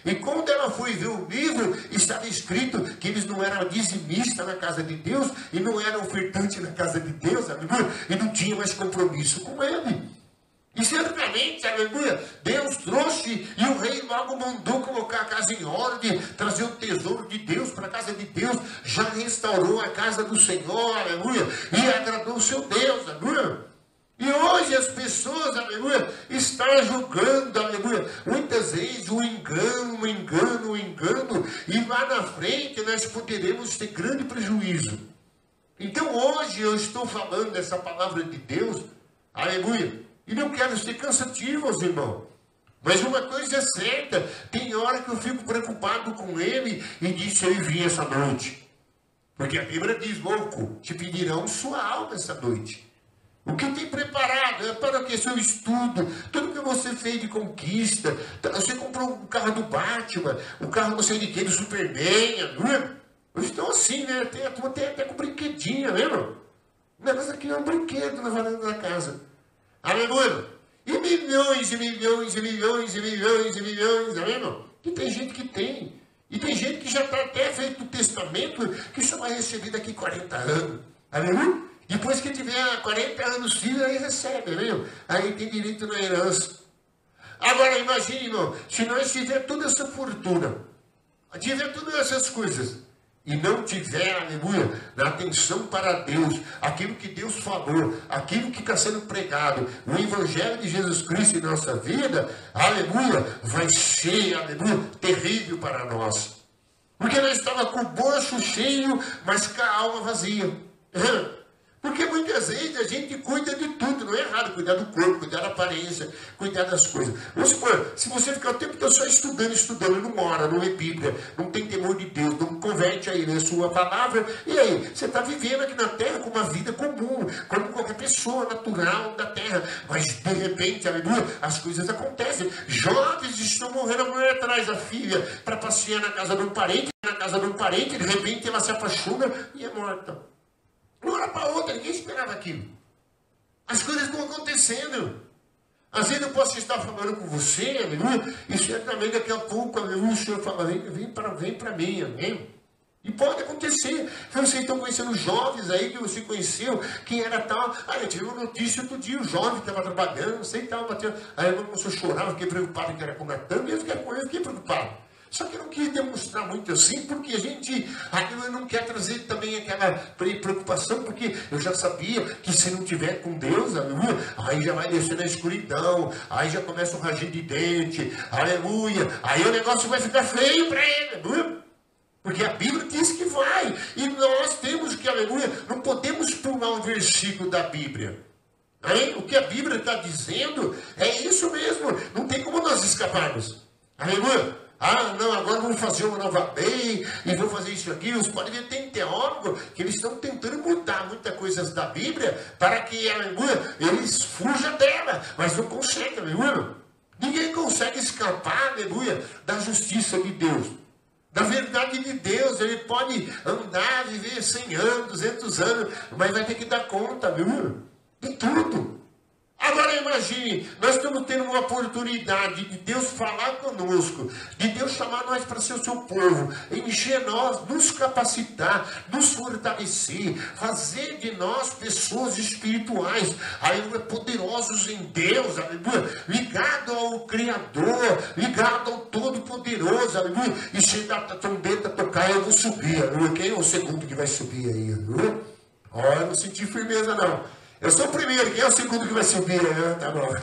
E quando ela foi ver o livro, estava escrito que eles não eram dizimistas na casa de Deus, e não eram ofertantes na casa de Deus, aleluia, e não tinha mais compromisso com ele. E certamente, aleluia, Deus trouxe e o rei logo mandou colocar a casa em ordem, trazer o tesouro de Deus para a casa de Deus, já restaurou a casa do Senhor, aleluia, e agradou o seu Deus, aleluia. E hoje as pessoas, aleluia, estão julgando, aleluia, muitas vezes o engano, e lá na frente nós poderemos ter grande prejuízo. Então hoje eu estou falando dessa palavra de Deus, aleluia, e não quero ser cansativo, irmãos. Mas uma coisa é certa, tem hora que eu fico preocupado com ele e disse, eu vim essa noite. Porque a Bíblia diz, louco, te pedirão sua alma essa noite. O que tem preparado é para que seu estudo, tudo que você fez de conquista, você comprou um carro do Batman, um carro não sei de quem, do Superman, não é? Eu estou assim, né? Tem até com brinquedinho, lembra? O negócio aqui é um brinquedo na varanda da casa. Aleluia! E milhões, e milhões, e milhões, e milhões, e milhões, aleluia! E tem gente que tem. E tem gente que já está até feito o testamento que só vai receber daqui 40 anos. Aleluia! Depois que tiver 40 anos filho, aí recebe, viu? Aí tem direito na herança. Agora imagine, irmão, se nós tiver toda essa fortuna, tiver todas essas coisas, e não tiver, aleluia, na atenção para Deus, aquilo que Deus falou, aquilo que está sendo pregado, o Evangelho de Jesus Cristo em nossa vida, aleluia, vai ser, aleluia, terrível para nós. Porque nós estávamos com o bolso cheio, mas com a alma vazia. Porque muitas vezes a gente cuida de tudo, não é errado cuidar do corpo, cuidar da aparência, cuidar das coisas. Vamos supor, se você ficar o tempo todo só estudando, não ora, não lê Bíblia, não tem temor de Deus, não converte aí na sua palavra, e aí, você está vivendo aqui na terra com uma vida comum, como qualquer pessoa natural da terra, mas de repente, aleluia, as coisas acontecem. Jovens estão morrendo, a mulher atrás da filha para passear na casa de um parente, de repente ela se apaixona e é morta. De uma hora para outra, ninguém esperava aquilo. As coisas estão acontecendo. Às vezes eu posso estar falando com você, aleluia, e certamente daqui a pouco, aleluia, o Senhor fala, vem para mim, amém? E pode acontecer. Vocês estão conhecendo jovens aí que você conheceu, que era tal. Eu tive uma notícia outro dia, o jovem que estava trabalhando, não sei tal, bateu. Aí a irmã começou a chorar, eu fiquei preocupado que era com Natan, e eu fiquei preocupado. Só que eu não quis demonstrar muito assim, porque a gente não quer trazer também aquela preocupação, porque eu já sabia que se não tiver com Deus, aleluia, aí já vai descer na escuridão, aí já começa o ranger de dente, aleluia, aí o negócio vai ficar feio para ele, aleluia. Porque a Bíblia diz que vai, e nós temos que, aleluia, não podemos pular um versículo da Bíblia. Aí, o que a Bíblia está dizendo é isso mesmo, não tem como nós escaparmos, aleluia. Não, agora vamos fazer uma nova lei e vou fazer isso aqui. Os podem ver, tem teólogos que eles estão tentando mudar muitas coisas da Bíblia para que, aleluia, eles fujam dela, mas não conseguem, aleluia. Ninguém consegue escapar, aleluia, da justiça de Deus, da verdade de Deus. Ele pode andar, viver 100 anos, 200 anos, mas vai ter que dar conta, aleluia, de tudo. Agora imagine, nós estamos tendo uma oportunidade de Deus falar conosco, de Deus chamar nós para ser o seu povo, encher nós, nos capacitar, nos fortalecer, fazer de nós pessoas espirituais, aleluia, poderosos em Deus, aleluia, ligado ao Criador, ligado ao Todo-Poderoso, aleluia, e se a trombeta tocar, eu vou subir, aleluia. Quem é o segundo que vai subir aí, aleluia? Eu não senti firmeza não. Eu sou o primeiro, quem é o segundo que vai subir? Tá bom.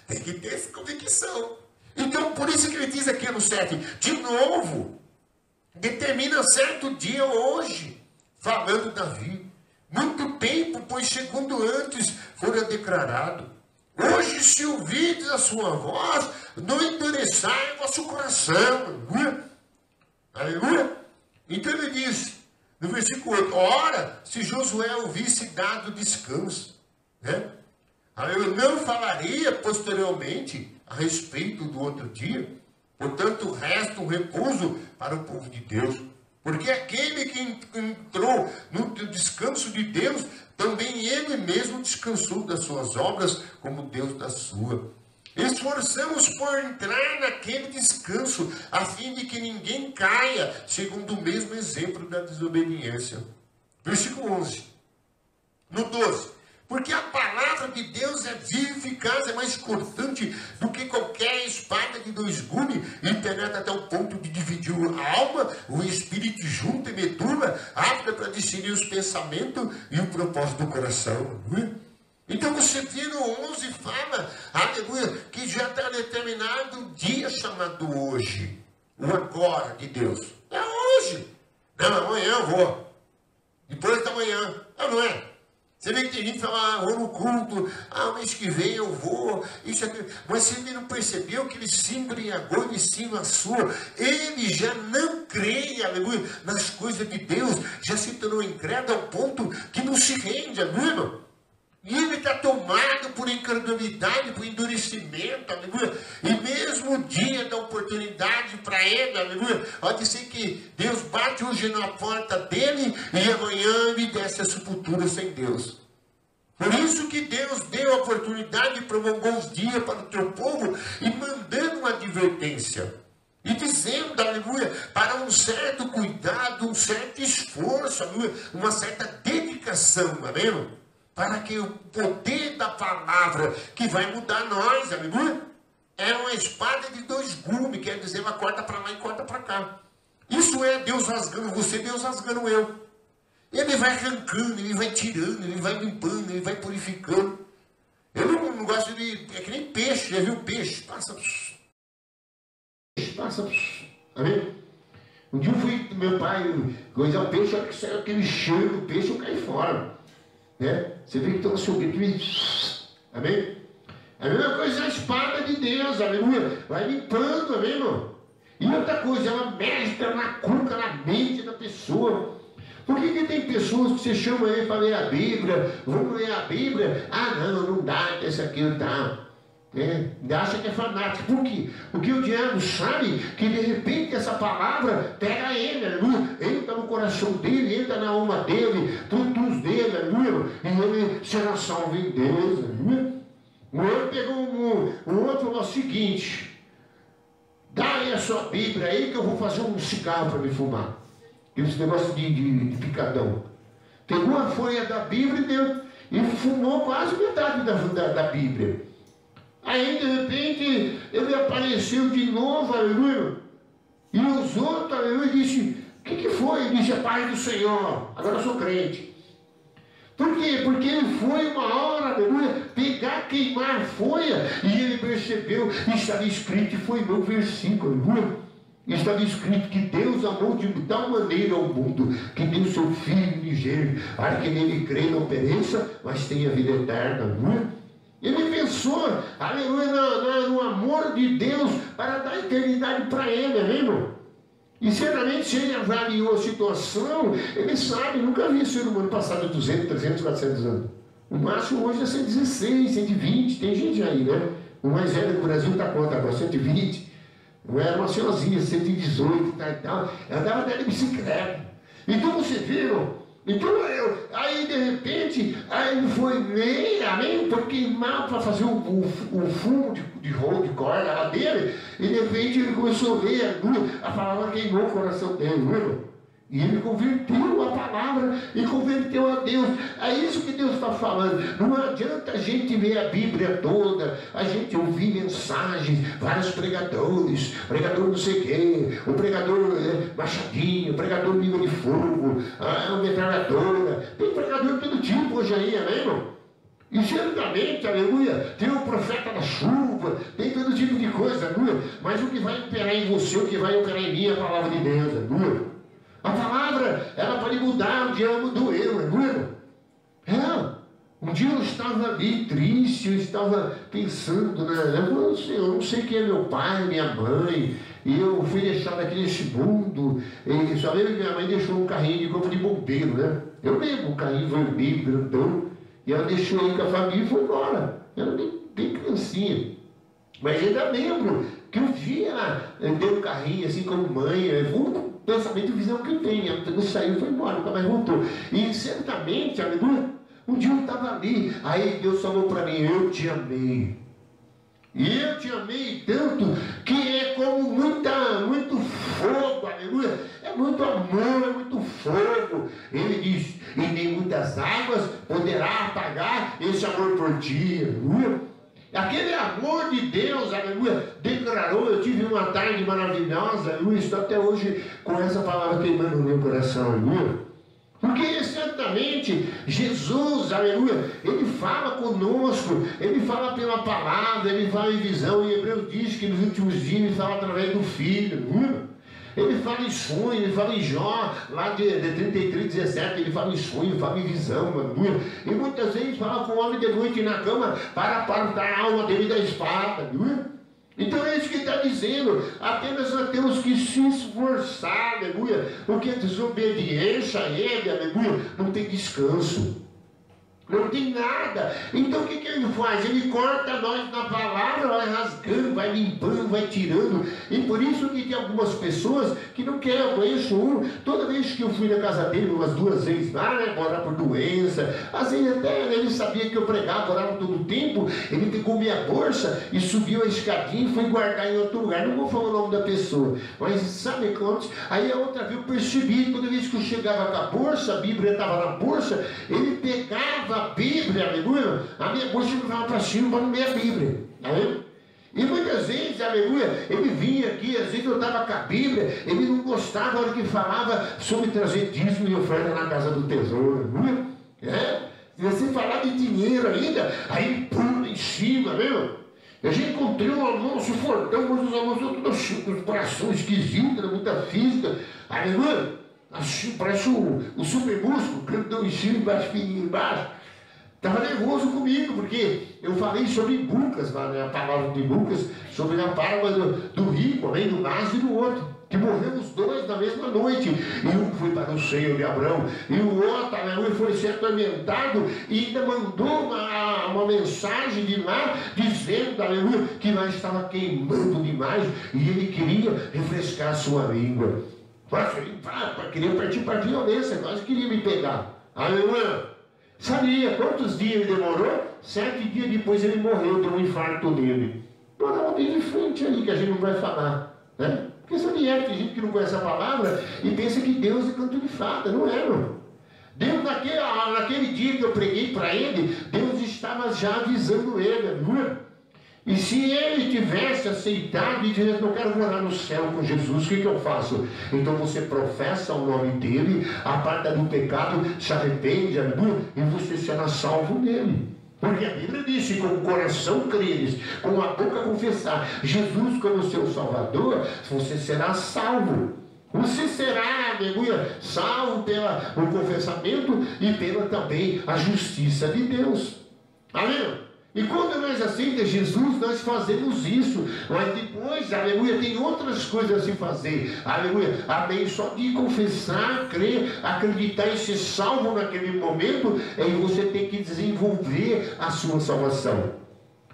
Tem que ter essa convicção. Então, por isso que ele diz aqui no 7, de novo, determina certo dia hoje, falando Davi, muito tempo, pois segundo antes fora declarado, hoje se ouvides a sua voz, não endureçai o vosso coração. Aleluia. Aleluia. Então ele diz, no versículo 8, ora, se Josué ouvisse dado descanso, né? Eu não falaria posteriormente a respeito do outro dia, portanto resta um repouso para o povo de Deus, porque aquele que entrou no descanso de Deus, também ele mesmo descansou das suas obras, como Deus da sua. Esforçamos por entrar naquele descanso, a fim de que ninguém caia, segundo o mesmo exemplo da desobediência. Versículo 11. No 12. Porque a palavra de Deus é viva e eficaz, é mais cortante do que qualquer espada de 2 gumes, e penetra até o ponto de dividir a alma, o espírito junto e medula, apta para discernir os pensamentos e o propósito do coração. Então você vê no 11 fala, aleluia, que já está determinado o dia chamado hoje, o agora de Deus. É hoje. Não, amanhã eu vou. Depois da manhã. Não é. Você vê que tem gente que fala, vou no culto, mês que vem eu vou, isso aqui. Mas se ele não percebeu que ele se embriagou, ele se enlaçou, ele já não crê, aleluia, nas coisas de Deus, já se tornou incrédulo ao ponto que não se rende, aleluia. E ele está tomado por incredulidade, por endurecimento, aleluia. E mesmo o dia da oportunidade para ele, aleluia, pode ser que Deus bate hoje na porta dele e amanhã ele desce a sepultura sem Deus. Por isso que Deus deu a oportunidade e prolongou os dias para o teu povo e mandando uma advertência. E dizendo, aleluia, para um certo cuidado, um certo esforço, aleluia, uma certa dedicação, amém? Para que o poder da palavra que vai mudar nós, aleluia, é uma espada de dois gumes, quer dizer, ela corta para lá e corta para cá. Isso é Deus rasgando você, Deus rasgando eu. Ele vai arrancando, ele vai tirando, ele vai limpando, ele vai purificando. Eu não gosto de... É que nem peixe, já viu peixe? Passa... Amém? Um dia eu fui com meu pai coisar o peixe, a hora que saiu aquele cheiro do peixe, eu caí fora. Né? Você vê que tem um subindo. Amém? A mesma coisa é a espada de Deus, aleluia. Vai limpando, amém, irmão? E outra coisa, ela mestra na cuca, na mente da pessoa. Por que tem pessoas que você chama aí para ler a Bíblia? Vamos ler a Bíblia? Ah, não dá, esse aqui não dá. Acha que é fanático. Por quê? Porque o diabo sabe que de repente essa palavra pega ele, aleluia, entra no coração dele, entra na alma dele, produz dele, aleluia, e ele será salvo em Deus, aleluia. O outro pegou o outro falou o seguinte: dá aí a sua Bíblia aí que eu vou fazer um cigarro para me fumar. Esse negócio de picadão. Pegou a folha da Bíblia e deu, e fumou quase metade da Bíblia. Aí de repente ele apareceu de novo, aleluia. E os outros, aleluia, disse: o que foi? Ele disse: a paz do Senhor, agora eu sou crente. Por quê? Porque ele foi uma hora, aleluia, pegar, queimar a folha, e ele percebeu, estava escrito, e foi meu versículo, aleluia. Estava escrito que Deus amou de tal maneira ao mundo, que deu seu Filho unigênito, para que nele crê não pereça, mas tenha vida eterna, aleluia. Ele pensou, aleluia, no amor de Deus para dar eternidade para ele, amém, irmão? E certamente, se ele avaliou a situação, ele sabe, nunca vi ser humano passar de 200, 300, 400 anos. O máximo hoje é 116, 120, tem gente aí, né? O mais velho do Brasil está quanto agora? 120. Não era uma senhorzinha, 118 e tal. Ela andava até de bicicleta. Então você viu? Então aí de repente, aí ele foi meio, amém? Foi queimar para fazer o fumo de rolo de corda lá dele, e de repente ele começou a ver a palavra queimou o coração dele, viu? E ele converteu a palavra e converteu a Deus. É isso que Deus está falando. Não adianta a gente ler a Bíblia toda, a gente ouvir mensagens, vários pregadores, pregador não sei o quê, o pregador machadinho, o pregador língua de fogo, a metralhadora. Tem pregador de todo tipo hoje aí, amém, irmão? E certamente, aleluia, tem o profeta da chuva, tem todo tipo de coisa, aleluia. Mas o que vai operar em você, o que vai operar em mim é a palavra de Deus, aleluia. A palavra, ela pode mudar o diabo do eu, um dia eu estava ali triste, eu estava pensando, né? Eu não sei quem é meu pai, minha mãe, e eu fui deixado aqui nesse mundo, e só lembro que minha mãe deixou um carrinho de corpo de bombeiro, né? Eu lembro, um carrinho vermelho, grandão, e ela deixou aí com a família e foi embora. Ela bem criancinha. Mas ainda lembro que um dia ela deu um carrinho assim como mãe, pensamento e visão que eu tenho. Ela saiu e foi embora, nunca mais voltou. E certamente, aleluia, um dia eu estava ali, aí Deus falou para mim: eu te amei. E eu te amei tanto que é como muito fogo, aleluia. É muito amor, é muito fogo. Ele diz: e nem muitas águas poderá apagar esse amor por ti, aleluia. Aquele amor de Deus, aleluia, declarou. Eu tive uma tarde maravilhosa, aleluia, estou até hoje com essa palavra queimando no meu coração, aleluia. Porque certamente Jesus, aleluia, ele fala conosco, ele fala pela palavra, ele fala em visão. E Hebreus diz que nos últimos dias ele fala através do Filho, aleluia. Ele fala em sonho, ele fala em Jó, lá de 33, 17, ele fala em sonho, fala em visão, aleluia. E muitas vezes fala com o homem de noite na cama para apartar a alma dele da espada, aleluia. Então é isso que está dizendo, apenas nós temos que se esforçar, aleluia, porque a desobediência a ele, aleluia, não tem descanso. Não tem nada. Então o que ele faz? Ele corta nós na palavra, vai rasgando, vai limpando, vai tirando. E por isso que tem algumas pessoas que não querem. Eu conheço um, toda vez que eu fui na casa dele, umas 2 vezes lá, né, orar por doença, às vezes até ele sabia que eu pregava, orava todo o tempo, ele pegou minha bolsa e subiu a escadinha e foi guardar em outro lugar. Não vou falar o nome da pessoa, mas sabe quantos? Aí a outra vez eu percebi, toda vez que eu chegava com a bolsa, a Bíblia estava na bolsa, ele pegava a Bíblia, aleluia, a minha bolsa ficava para cima para não ler a Bíblia, aleluia. E muitas vezes, aleluia, ele vinha aqui, às vezes eu estava com a Bíblia, ele não gostava na hora que falava sobre trazer dízimo e oferta na casa do tesouro, aleluia. Se você falar de dinheiro ainda, aí ele pula em cima, viu? Eu já encontrei um almoço fortão, mas os almoços todos com os coração esquisitos, muita física, aleluia. Assim, parece o super músculo, grandão em cima, embaixo, fininho embaixo. Estava nervoso comigo, porque eu falei sobre Lucas, a palavra de Lucas, sobre a parábola do rico, além do Lázaro e do outro, que morreram os dois na mesma noite. E um foi para o seio de Abraão, e o outro, aleluia, foi ser atormentado, e ainda mandou uma mensagem de lá, dizendo, aleluia, que lá estava queimando demais, e ele queria refrescar a sua língua. Nossa, ele queria partir para a violência, quase queria me pegar. Aleluia. Sabia quantos dias ele demorou? 7 dias depois ele morreu, deu um infarto nele. Morava bem de frente ali, que a gente não vai falar, né? Porque sabia, tem gente que não conhece a palavra e pensa que Deus é canto de fada. Não é, não. Deus, naquele dia que eu preguei para ele, Deus estava já avisando ele, aleluia. E se ele tivesse aceitado e dissesse, não quero morar no céu com Jesus, o que eu faço? Então você professa o nome dele, aparta do pecado, se arrepende, e você será salvo nele. Porque a Bíblia diz, se com o coração creres, com a boca confessar Jesus como seu Salvador, você será salvo. Você será, aleluia, salvo pelo confessamento e pela também a justiça de Deus. Amém? E quando nós aceitamos Jesus, nós fazemos isso. Mas depois, aleluia, tem outras coisas a se fazer. Aleluia, amém. Só de confessar, crer, acreditar e ser salvo naquele momento, aí você tem que desenvolver a sua salvação.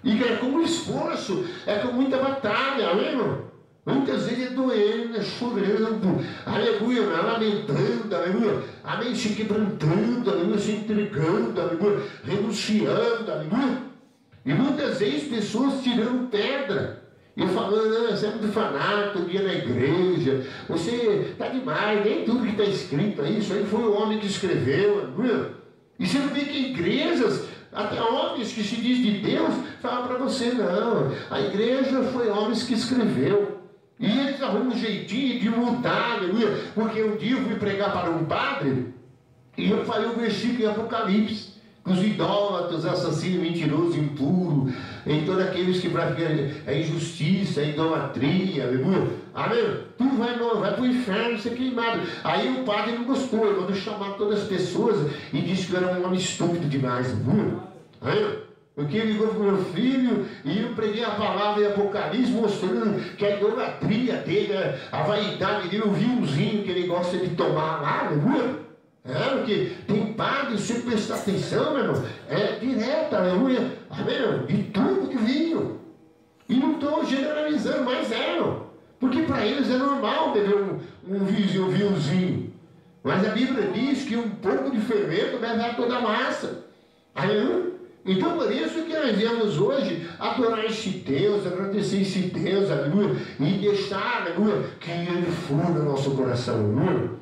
E é com esforço, é com muita batalha, amém, irmão? Muitas vezes é doendo, é chorando, aleluia, lamentando, aleluia, amém, se quebrantando, aleluia, se entregando, aleluia, renunciando, aleluia. E muitas vezes pessoas tirando pedra e falando, você é muito fanático, todo dia na igreja, você está demais, nem tudo que está escrito aí, isso aí foi o homem que escreveu, aleluia. E você não vê que igrejas, até homens que se diz de Deus, falam para você, não, a igreja foi homens que escreveu. E eles arrumam um jeitinho de mudar, aleluia, porque um dia eu fui pregar para um padre e eu falei o versículo em Apocalipse. Os idólatras, assassinos, mentirosos, impuros, em todos aqueles que praticam a injustiça, a idolatria, aleluia. Amém? Tudo vai para o inferno ser queimado. Aí o padre não gostou, ele mandou chamar todas as pessoas e disse que eu era um homem estúpido demais, aleluia. Amém? Porque ele ligou para o meu filho e eu preguei a palavra em Apocalipse, mostrando que a idolatria dele, a vaidade dele, o vinhozinho que ele gosta de tomar lá, aleluia. Porque tem padre, se você prestar atenção, meu irmão, é direta, aleluia, amém, de tudo de vinho. E não estou generalizando, mas porque para eles é normal beber um vinhozinho. Mas a Bíblia diz que um pouco de fermento leva toda a massa. Aleluia. Então por isso que nós viemos hoje adorar esse Deus, agradecer esse Deus, aleluia, e deixar, aleluia, que Ele flua no nosso coração, aleluia.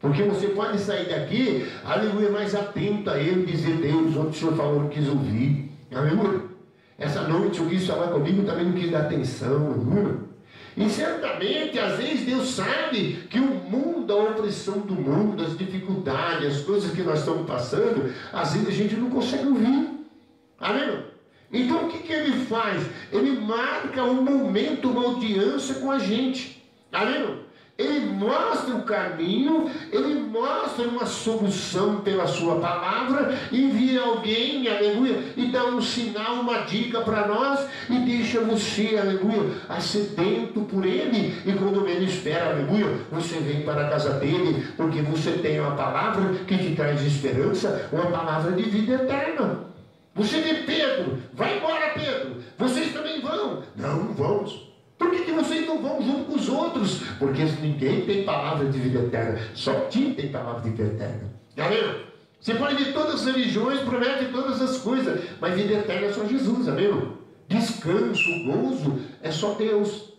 Porque você pode sair daqui, aleluia, mais atento a Ele, dizer, Deus, onde o Senhor falou, não quis ouvir, aleluia. Essa noite o quis falar comigo, também não quis dar atenção, aleluia. E certamente, às vezes, Deus sabe que o mundo, a opressão do mundo, as dificuldades, as coisas que nós estamos passando, às vezes a gente não consegue ouvir, amém? Então o que Ele faz? Ele marca um momento, uma audiência com a gente, amém? Ele mostra o caminho, Ele mostra uma solução pela sua palavra, envia alguém, aleluia, e dá um sinal, uma dica para nós, e deixa você, aleluia, sedento por Ele, e quando Ele espera, aleluia, você vem para a casa dele, porque você tem uma palavra que te traz esperança, uma palavra de vida eterna. Você vê Pedro, vai embora Pedro, vocês também vão. Não vamos. Por que vocês não vão junto com os outros? Porque ninguém tem palavra de vida eterna. Só ti tem palavra de vida eterna. Amém? Você pode ver todas as religiões, prometem todas as coisas, mas vida eterna é só Jesus, amém? Descanso, gozo, é só Deus.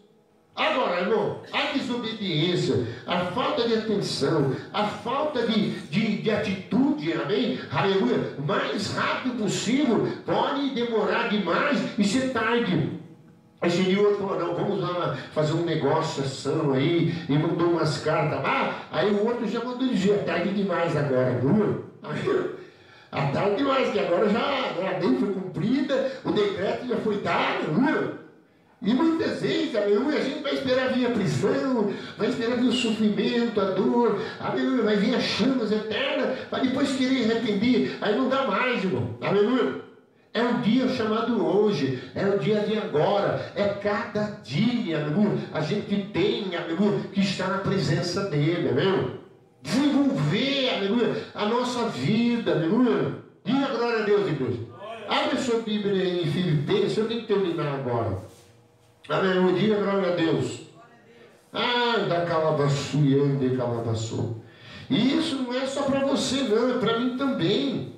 Agora, irmão, a desobediência, a falta de atenção, a falta de atitude, amém? Aleluia, o mais rápido possível, pode demorar demais e ser tarde. Aí chegou outro falou, não, vamos lá fazer um negócio ação aí, e mandou umas cartas lá, aí o outro já mandou dizer, é tarde demais agora, viu? É tarde demais, que agora já a lei foi cumprida, o decreto já foi dado, viu? E muitas vezes, aleluia, a gente vai esperar vir a prisão, vai esperar vir o sofrimento, a dor, aleluia, vai vir as chamas eternas, para depois querer arrepender, aí não dá mais, irmão, aleluia. É um dia chamado hoje, é o dia de agora, é cada dia, aleluia, a gente tem, aleluia, que está na presença dele, aleluia. Desenvolver, aleluia, a nossa vida, aleluia. Diga glória a Deus, igreja. Abre a sua Bíblia em Filipenses, eu tenho que terminar agora. Aleluia, diga glória a Deus. Da calabaçu e ande calabaçu. E isso não é só para você, não, é para mim também.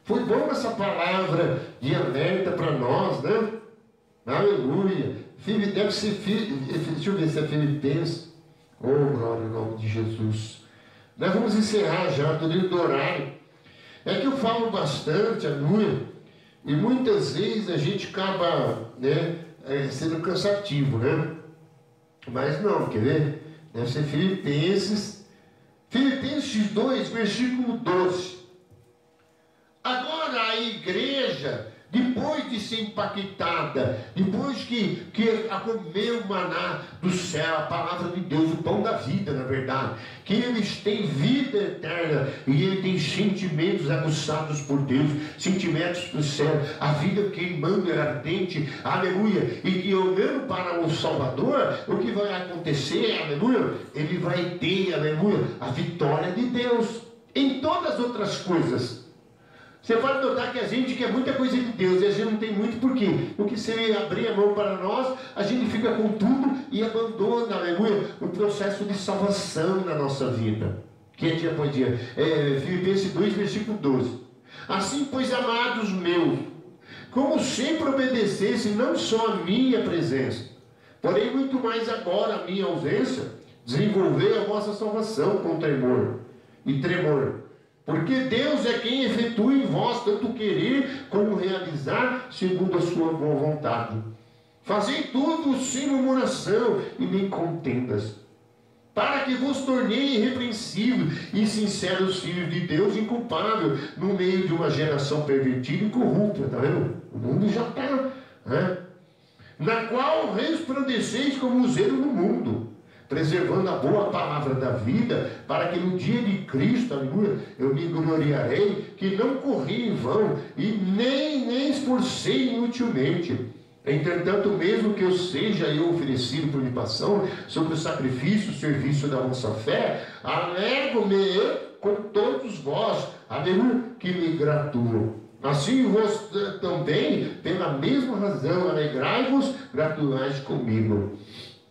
Foi bom essa palavra de alerta para nós, né? Aleluia. Deve ser, deixa eu ver se é Filipenses. Oh, glória ao nome de Jesus. Nós vamos encerrar já, estou dentro do horário. É que eu falo bastante, aleluia, e muitas vezes a gente acaba, né, sendo cansativo, né? Mas não, quer ver? Deve ser Filipenses 2, versículo 12. Agora a igreja, depois de ser impactada, depois que comeu o maná do céu, a palavra de Deus, o pão da vida, na verdade, que eles têm vida eterna e ele tem sentimentos aguçados por Deus, sentimentos do céu, a vida queimando e ardente, aleluia, e que olhando para o Salvador, o que vai acontecer, aleluia, ele vai ter, aleluia, a vitória de Deus em todas as outras coisas. Você pode notar que a gente quer muita coisa de Deus e a gente não tem muito, por quê? Porque se ele abrir a mão para nós, a gente fica com tudo e abandona, aleluia, o processo de salvação na nossa vida. Que é dia após dia. Filipenses 2, versículo 12. Assim, pois, amados meus, como sempre obedecesse não só a minha presença, porém muito mais agora a minha ausência, desenvolver a vossa salvação com temor e tremor. Porque Deus é quem efetua em vós tanto querer como realizar segundo a sua boa vontade. Fazei tudo sem murmuração e nem contendas, para que vos tornei irrepreensíveis e sinceros filhos de Deus, inculpável no meio de uma geração pervertida e corrupta. Está vendo? O mundo já está, né? Na qual resplandeceis como luzeiros no mundo, preservando a boa palavra da vida, para que no dia de Cristo, aleluia, eu me gloriarei, que não corri em vão, e nem esforcei inutilmente. Entretanto, mesmo que eu seja eu oferecido por libação, sobre o sacrifício, o serviço da vossa fé, alegro-me com todos vós, aleluia, que me gratulam. Assim vós também, pela mesma razão, alegrai-vos, gratuais comigo.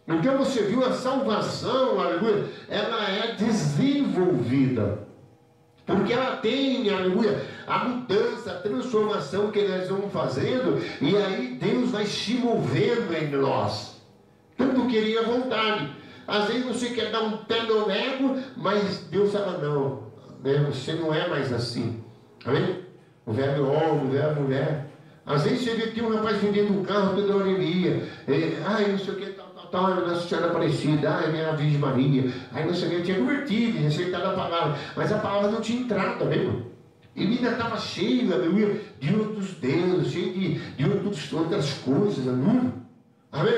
Então você viu a salvação, aleluia, ela é desenvolvida, porque ela tem, aleluia, a mudança, a transformação que nós vamos fazendo, e aí Deus vai se movendo em nós, tanto querer a vontade. Às vezes você quer dar um pé no ego, mas Deus fala, não, né, você não é mais assim, amém? O velho homem, o velho mulher. Às vezes você vê que tem um rapaz vendendo um carro toda hora ele ia, não sei o que, tal, Nossa Senhora Aparecida, minha Virgem Maria, aí não sei o que, eu tinha convertido, receitado a palavra, mas a palavra não tinha entrado, tá vendo? Ele ainda estava cheio, aleluia, de outros deuses, cheio de outras coisas, aleluia. Amém?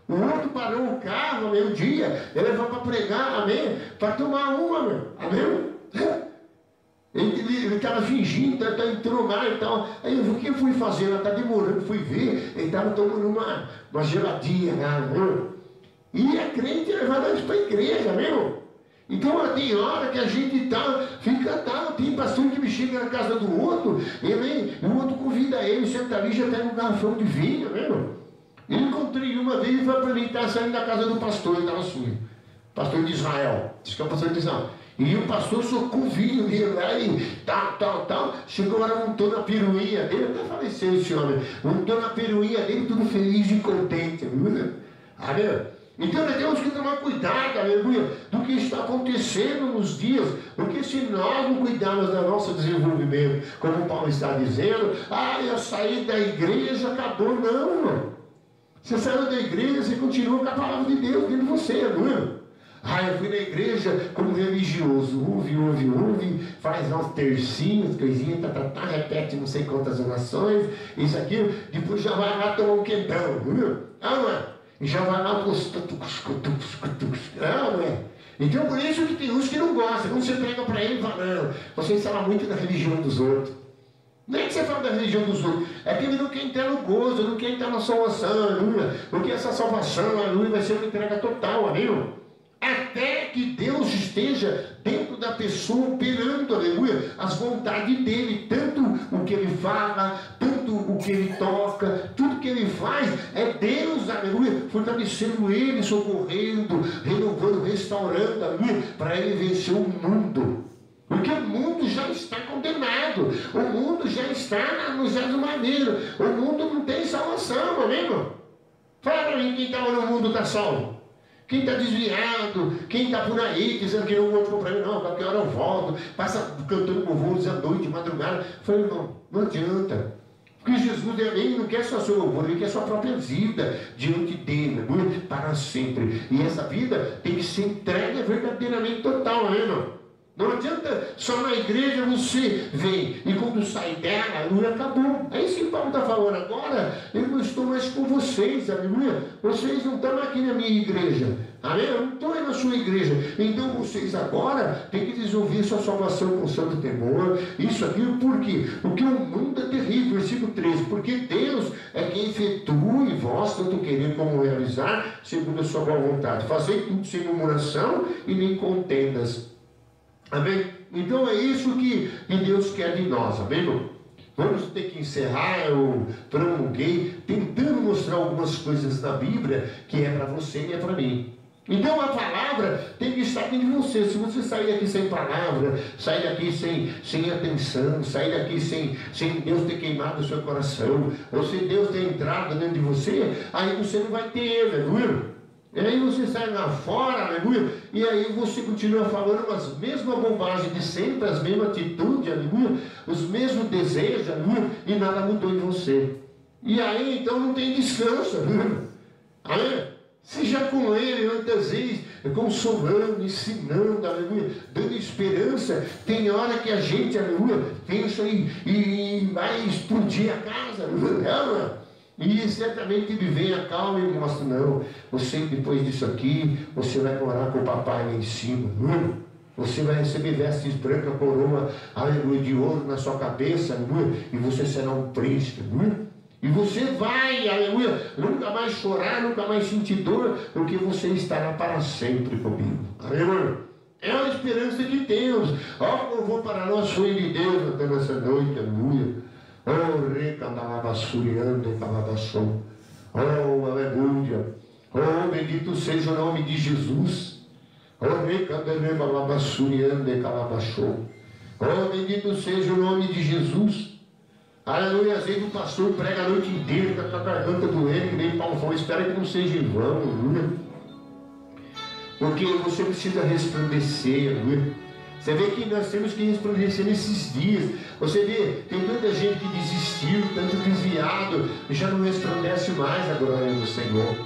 O outro parou o carro, meio-dia, ele levou para pregar, amém? Para tomar uma, meu, amém? Ele estava fingindo, entrou lá e tal. Aí o que eu fui fazer? Ela está demorando, fui ver. Ele estava tomando uma geladinha lá, meu. E a crente levar nós para a igreja, meu. Então tem hora que a gente tem pastor que me chega na casa do outro, o outro convida ele, senta ali, já tem um garrafão de vinho, meu. Eu encontrei uma vez e falei para mim, estava saindo da casa do pastor, ele estava sujo. Pastor de Israel, diz que é o pastor de Israel. E o pastor socou o vinho dele lá e tal. Chegou lá, montou na peruinha dele, até faleceu esse homem. Montou na peruinha dele, tudo feliz e contente. Amém? Então nós temos que tomar cuidado, aleluia, do que está acontecendo nos dias. Porque se nós não cuidarmos do nosso desenvolvimento, como Paulo está dizendo, eu saí da igreja, acabou. Não, irmão. Você saiu da igreja, você continua com a palavra de Deus dentro de você, aleluia. Eu fui na igreja como religioso, ouve, faz uns tercinhos, coisinha, repete não sei quantas orações, isso aqui, depois já vai lá tomar um quentão, viu? Não é? E já vai lá, não é? Então por isso que tem uns que não gostam, quando você pega para ele, fala, não, você fala muito da religião dos outros. Não é que você fala da religião dos outros, é que ele não quer entrar no gozo, não quer entrar na salvação, aleluia, porque essa salvação, aleluia, vai ser uma entrega total, amigo. Até que Deus esteja dentro da pessoa operando, aleluia, as vontades dele, tanto o que ele fala, tanto o que ele toca, tudo que ele faz, é Deus, aleluia, fortalecendo ele, socorrendo, renovando, restaurando, aleluia, para ele vencer o mundo. Porque o mundo já está condenado, o mundo já está no Zé do Maneiro, o mundo não tem salvação, amigo. Fala para mim quem está no mundo está salvo. Quem está desviado, quem está por aí, dizendo que não vou comprar, não, qualquer hora eu volto, passa cantando louvores à noite, de madrugada. Eu falei, não adianta. Porque Jesus ele não quer só seu louvor, ele quer sua própria vida diante dele, para sempre. E essa vida tem que ser entregue verdadeiramente total, não. Não adianta só na igreja você vem e quando sai dela, aleluia, acabou. É isso que Paulo está falando agora. Eu não estou mais com vocês, aleluia. Vocês não estão aqui na minha igreja, amém? Eu não estou aí na sua igreja. Então vocês agora têm que desenvolver sua salvação com santo temor. Isso aqui, por quê? Porque o mundo é terrível, versículo 13. Porque Deus é quem efetua em vós, tanto querer como realizar, segundo a sua boa vontade. Fazei tudo sem murmuração e nem contendas. Amém? Então é isso que Deus quer de nós, amém, irmão? Vamos ter que encerrar. Eu promulguei tentando mostrar algumas coisas da Bíblia que é para você e é para mim. Então a palavra tem que estar dentro de você. Se você sair daqui sem palavra, sair daqui sem atenção, sair daqui sem Deus ter queimado o seu coração, ou se Deus ter entrado dentro de você, aí você não vai ter ele, aleluia. E aí você sai lá fora, aleluia, e aí você continua falando as mesmas bobagens de sempre, as mesmas atitudes, aleluia, os mesmos desejos, aleluia, e nada mudou em você. E aí então não tem descanso, aleluia. Amém? Seja com ele, muitas vezes, consolando, ensinando, aleluia, dando esperança. Tem hora que a gente, aleluia, pensa e vai explodir a casa, aleluia. E certamente ele vem a calma e mostra, não, você depois disso aqui, você vai morar com o papai lá em cima, você vai receber vestes brancas, coroa, aleluia, de ouro na sua cabeça, aleluia, e você será um príncipe, e você vai, aleluia, nunca mais chorar, nunca mais sentir dor, porque você estará para sempre comigo, aleluia. É a esperança que temos. Ó, eu vou para nós, foi de Deus até nessa noite, aleluia. Oh, recandalabassuriando e calabassou. Oh, aleluia. Oh, bendito seja o nome de Jesus. Oh, recandalabassuriando e calabassou. Oh, bendito seja o nome de Jesus. Aleluia. Às vezes o pastor prega a noite inteira com a garganta doendo, que nem Paulo falou, espera que não seja em vão, aleluia. Porque você precisa resplandecer, aleluia. Você vê que nós temos que resplandecer nesses dias. Você vê, tem tanta gente que desistiu, tanto desviado, e já não resplandece mais a glória do Senhor.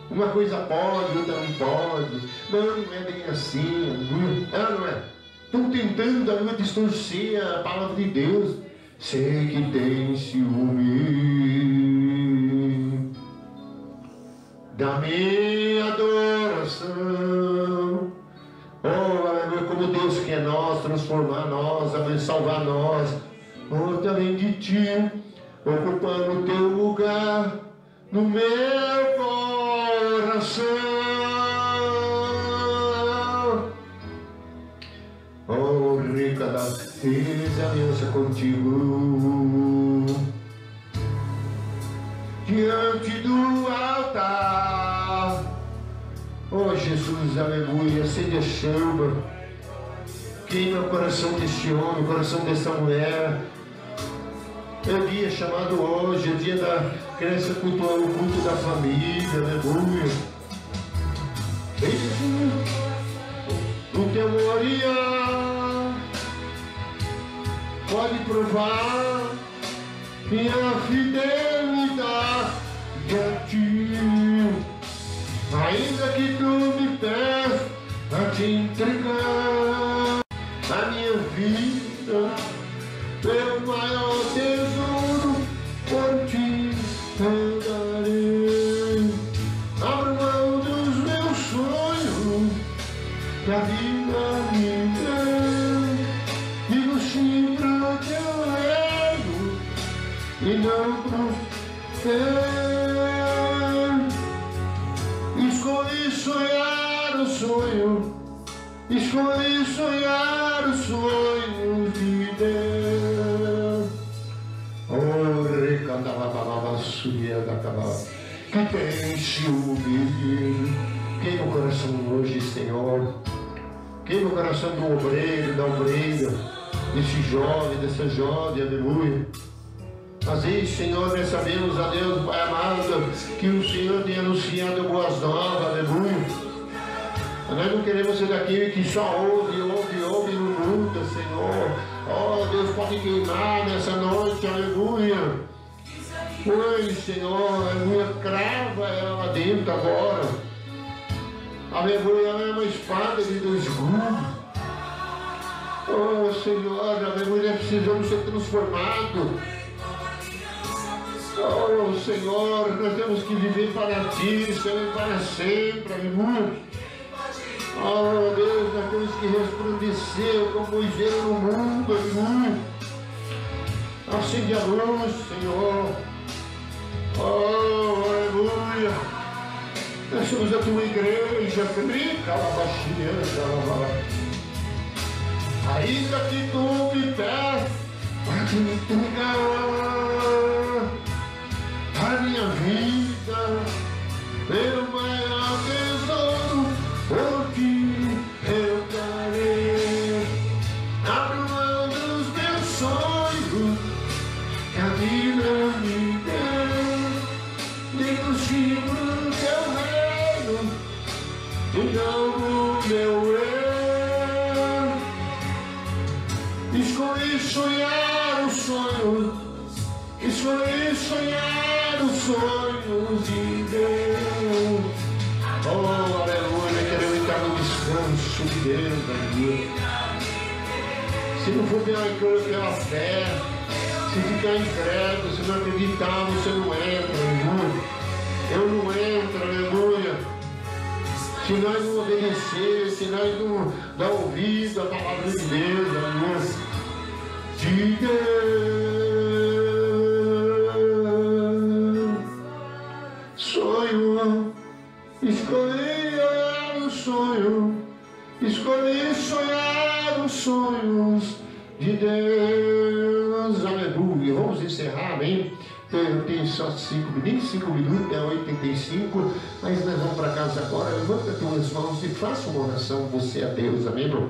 Uma coisa pode, outra não pode. Não é bem assim, não é? Estão tentando distorcer a palavra de Deus. Sei que tem ciúme da minha adoração. Oh, aleluia, como Deus quer nós, transformar nós, salvar nós. Oh, também de ti, ocupando o teu lugar no meu coração. Oh, rica da fiz aliança contigo diante do altar. Oh Jesus, aleluia, acende a chama, queima o coração deste homem, o coração dessa mulher. É o dia chamado hoje, é dia da criança cultuar o culto da família, aleluia. No teu memorial, pode provar minha fidelidade a ti. Ainda que tu me peças a te entregar a minha vida, meu maior tesouro, por ti eu darei. Abro mão dos meus sonhos, que a vida me deu, e no sim pro teu reino, e não pro teu. Escolhi sonhar o sonho, escolhi sonhar os sonhos de Deus. Oh, que tem ciúme, queima o coração hoje, Senhor. Queima o coração do obreiro, da obreira, desse jovem, dessa jovem, aleluia. Às vezes, Senhor, nós sabemos, a Deus, Pai amado, que o Senhor tem anunciado boas novas, aleluia. Nós não queremos ser daquele que só ouve no mundo, Senhor. Oh, Deus, pode queimar nessa noite, aleluia. Oi, Senhor, aleluia, crava ela lá dentro agora. Aleluia, ela é uma espada de dois gumes. Oh, Senhor, aleluia, precisamos ser transformados. Oh, Senhor, nós temos que viver para Ti, Senhor, para sempre, aleluia. Oh, Deus, nós temos que resplandecer como Moisés no mundo, aleluia. Acende a luz, Senhor. Oh, aleluia. Nós somos a Tua igreja, rica, ainda que Tu me peças para te entregar a minha vida, meu maior tesouro, por ti eu darei. Abro mão dos meus sonhos, que a vida me deu, digo sim pro teu reino, e não o meu eu. Escolhi sonhar os sonhos, escolhi sonhar os sonhos de Deus. Oh, aleluia, queremos entrar no descanso de Deus, aleluia. Se não for pela fé, se ficar incrédulo, se não acreditar, você não entra, aleluia. Eu não entro, aleluia. Se nós não obedecer, se nós não dar ouvido à palavra de Deus, aleluia. De Deus. Sonho, escolhi olhar o sonho, escolhi sonhar os sonhos de Deus, aleluia. Vamos encerrar, amém? Eu tenho só 5 minutos, é 85, mas nós vamos para casa agora. Levanta tuas mãos e faça uma oração, você a Deus, amém, irmão?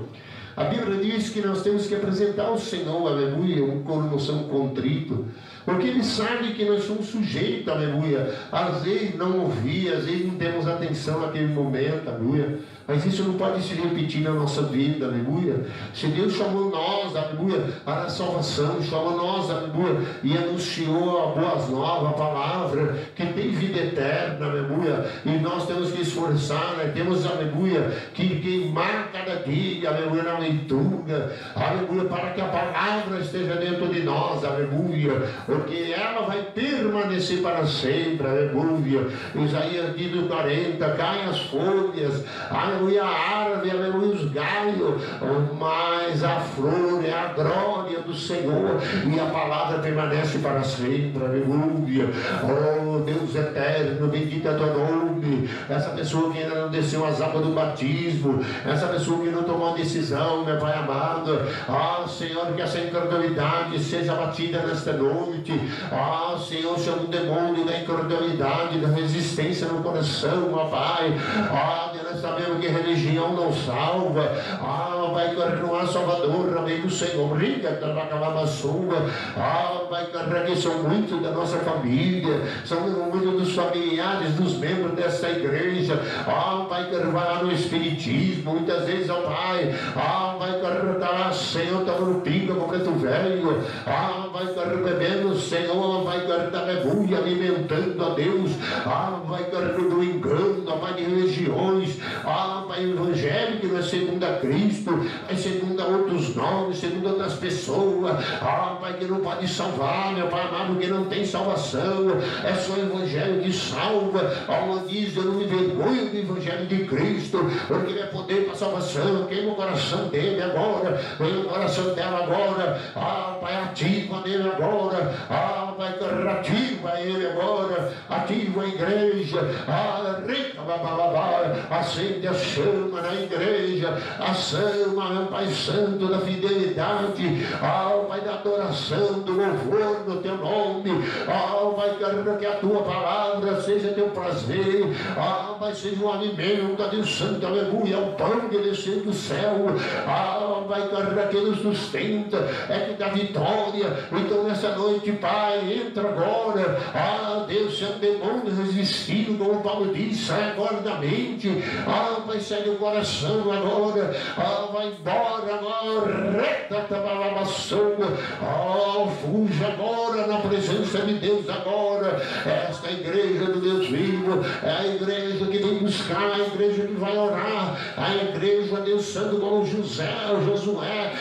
A Bíblia diz que nós temos que apresentar ao Senhor, aleluia, um coração contrito, porque Ele sabe que nós somos sujeitos, aleluia. Às vezes não ouvir, às vezes não temos atenção naquele momento, aleluia. Mas isso não pode se repetir na nossa vida, aleluia. Se Deus chamou nós, aleluia, para a salvação, chamou nós, aleluia, e anunciou a boas novas, a palavra que tem vida eterna, aleluia. E nós temos que esforçar, né? Temos, aleluia, que queimar cada dia, aleluia, na leitura, aleluia, para que a palavra esteja dentro de nós, aleluia, porque ela vai permanecer para sempre, aleluia. Isaías diz no 40, caem as folhas, aleluia, a árvore, aleluia, os galhos, mas a flor é a glória do Senhor, e a palavra permanece para sempre, aleluia. Oh Deus eterno, bendito é teu nome. Essa pessoa que ainda não desceu as águas do batismo, essa pessoa que não tomou a decisão, meu Pai amado, Senhor, que essa incredulidade seja batida nesta noite. Senhor, chama o demônio da incredulidade, da resistência no coração, ó Pai. Nós sabemos que religião não salva. Vai não há salvador, amém do Senhor. Vai carregar que são muitos da nossa família, são muitos dos familiares, dos membros dessa igreja. Vai carregar no Espiritismo, muitas vezes, ó Pai. Vai carregar, Senhor, está no pinga, momento velho. Vai carregar bebendo, Senhor, vai carregar mergulho, alimentando a Deus. Vai carregar do engano, vai de religiões. Vai evangelho que não é segundo a Cristo, é segundo a outros nomes, segundo outras pessoas. Pai, que não pode salvar, meu Pai amado, que não tem salvação. É só o evangelho que salva. Onde diz, eu não me vergonho do evangelho de Cristo, porque ele é poder para a salvação. Queima o coração dele agora, queima o coração dela agora. Pai, ativa nele agora. Pai, ativa ele agora, ativa a igreja. Acende a chama na igreja, a chama, meu Pai Santo, da fidelidade, Pai, da adoração, do louvor do teu nome. Pai, quero que a tua palavra seja teu prazer, Pai, seja um alimento, Deus Santo, aleluia, o pão que desceu do céu. Pai, quero que nos sustenta, é que dá vitória. Então nessa noite, Pai, entra agora. Deus, se é um demônio resistindo, como Paulo diz, sai agora da mente. Pai, sai do coração agora. Vai embora agora. Fuja agora na presença de Deus agora. Esta igreja do Deus vivo é a igreja que vem buscar, a igreja que vai orar, a igreja, Deus Santo, como Josué.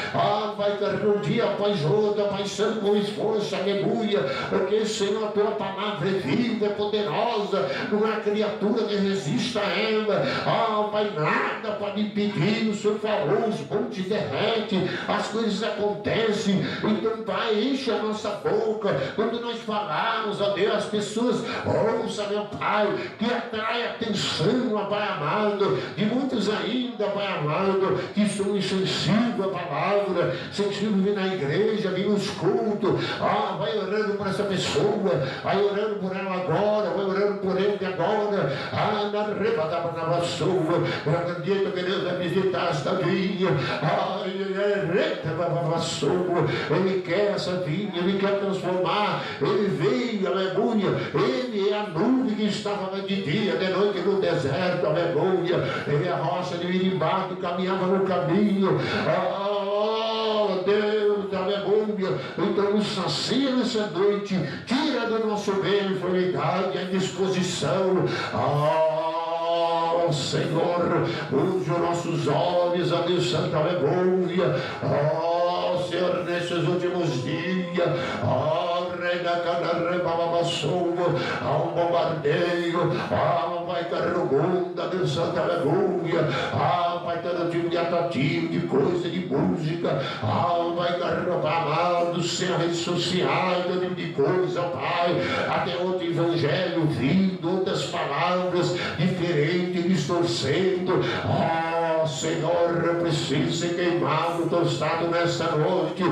Vai carregar um dia após outro, Pai Santo, com esforço, aleluia, porque, Senhor, a tua palavra é viva, é poderosa, não há criatura que resista a ela. Pai, nada pode impedir. O Senhor falou, os montes derretem, as coisas acontecem. Então, Pai, enche a nossa boca quando nós falarmos, ó Deus, as pessoas ouçam, meu Pai, que atrai a atenção, ó Pai amado, de muitos ainda, Pai amado, que são insensíveis à palavra, sensíveis vir na igreja, vir nos cultos. Vai orando por essa pessoa, vai orando por ela agora, vai orando por ele agora. Na rebata na vassoura, eu acredito que Deus vai visitar esta vinha. Ele quer essa vinha, ele quer transformar. Ele veio, aleluia. Ele é a nuvem que estava de dia, de noite no deserto, aleluia. Ele é a rocha de Mirimbá que caminhava no caminho. Deus, aleluia. Então nos sacia nessa noite, tira do nosso bem, enfermidade, a indisposição. Senhor, use os nossos olhos, a Deus Santo, aleluia. Senhor, nesses últimos dias, há um bombardeio, vai cair no mundo, Deus Santo, aleluia. Vai todo tipo de atrativo, de coisa, de música, vai cair no amado, sem a rede social, todo tipo de coisa, Pai, até outro evangelho vindo, outras palavras diferentes, distorcendo. Senhor, eu preciso ser queimado, tostado nessa noite,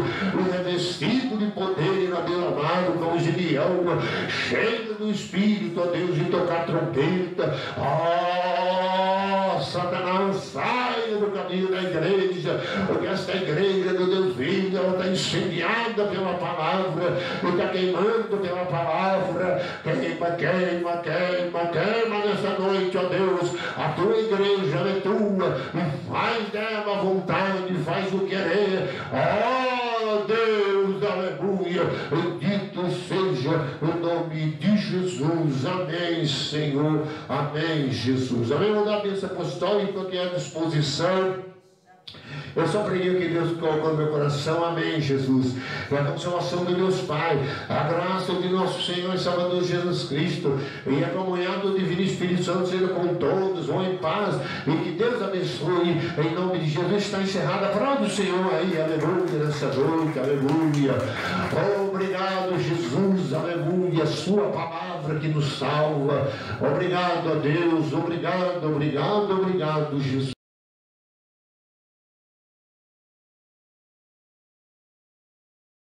revestido de poder, ó Deus amado, como Gideão, cheio do Espírito, ó Deus, de tocar trombeta. Satanás, saia do caminho da igreja, porque esta igreja do Deus vivo, ela está incendiada pela palavra, está queimando pela palavra. Queima, queima, queima, queima nessa noite, ó Deus, a tua igreja é tua, e faz dela a vontade, faz o querer. Deus, aleluia, bendito seja o nome de Jesus. Amém, Senhor. Amém, Jesus. Amém. Vou dar a bênção apostólica aqui à disposição. Eu só preguei o que Deus colocou no meu coração. Amém, Jesus. Vai acontecer uma ação do Deus Pai. A graça de nosso Senhor e Salvador Jesus Cristo e a comunhão do Divino Espírito Santo seja com todos. Vão em paz e que Deus abençoe. Em nome de Jesus. Está encerrada a palavra do Senhor aí. Aleluia. Nessa noite. Aleluia. Obrigado, Jesus. Aleluia. Sua palavra que nos salva. Obrigado a Deus. Obrigado, obrigado, obrigado, Jesus.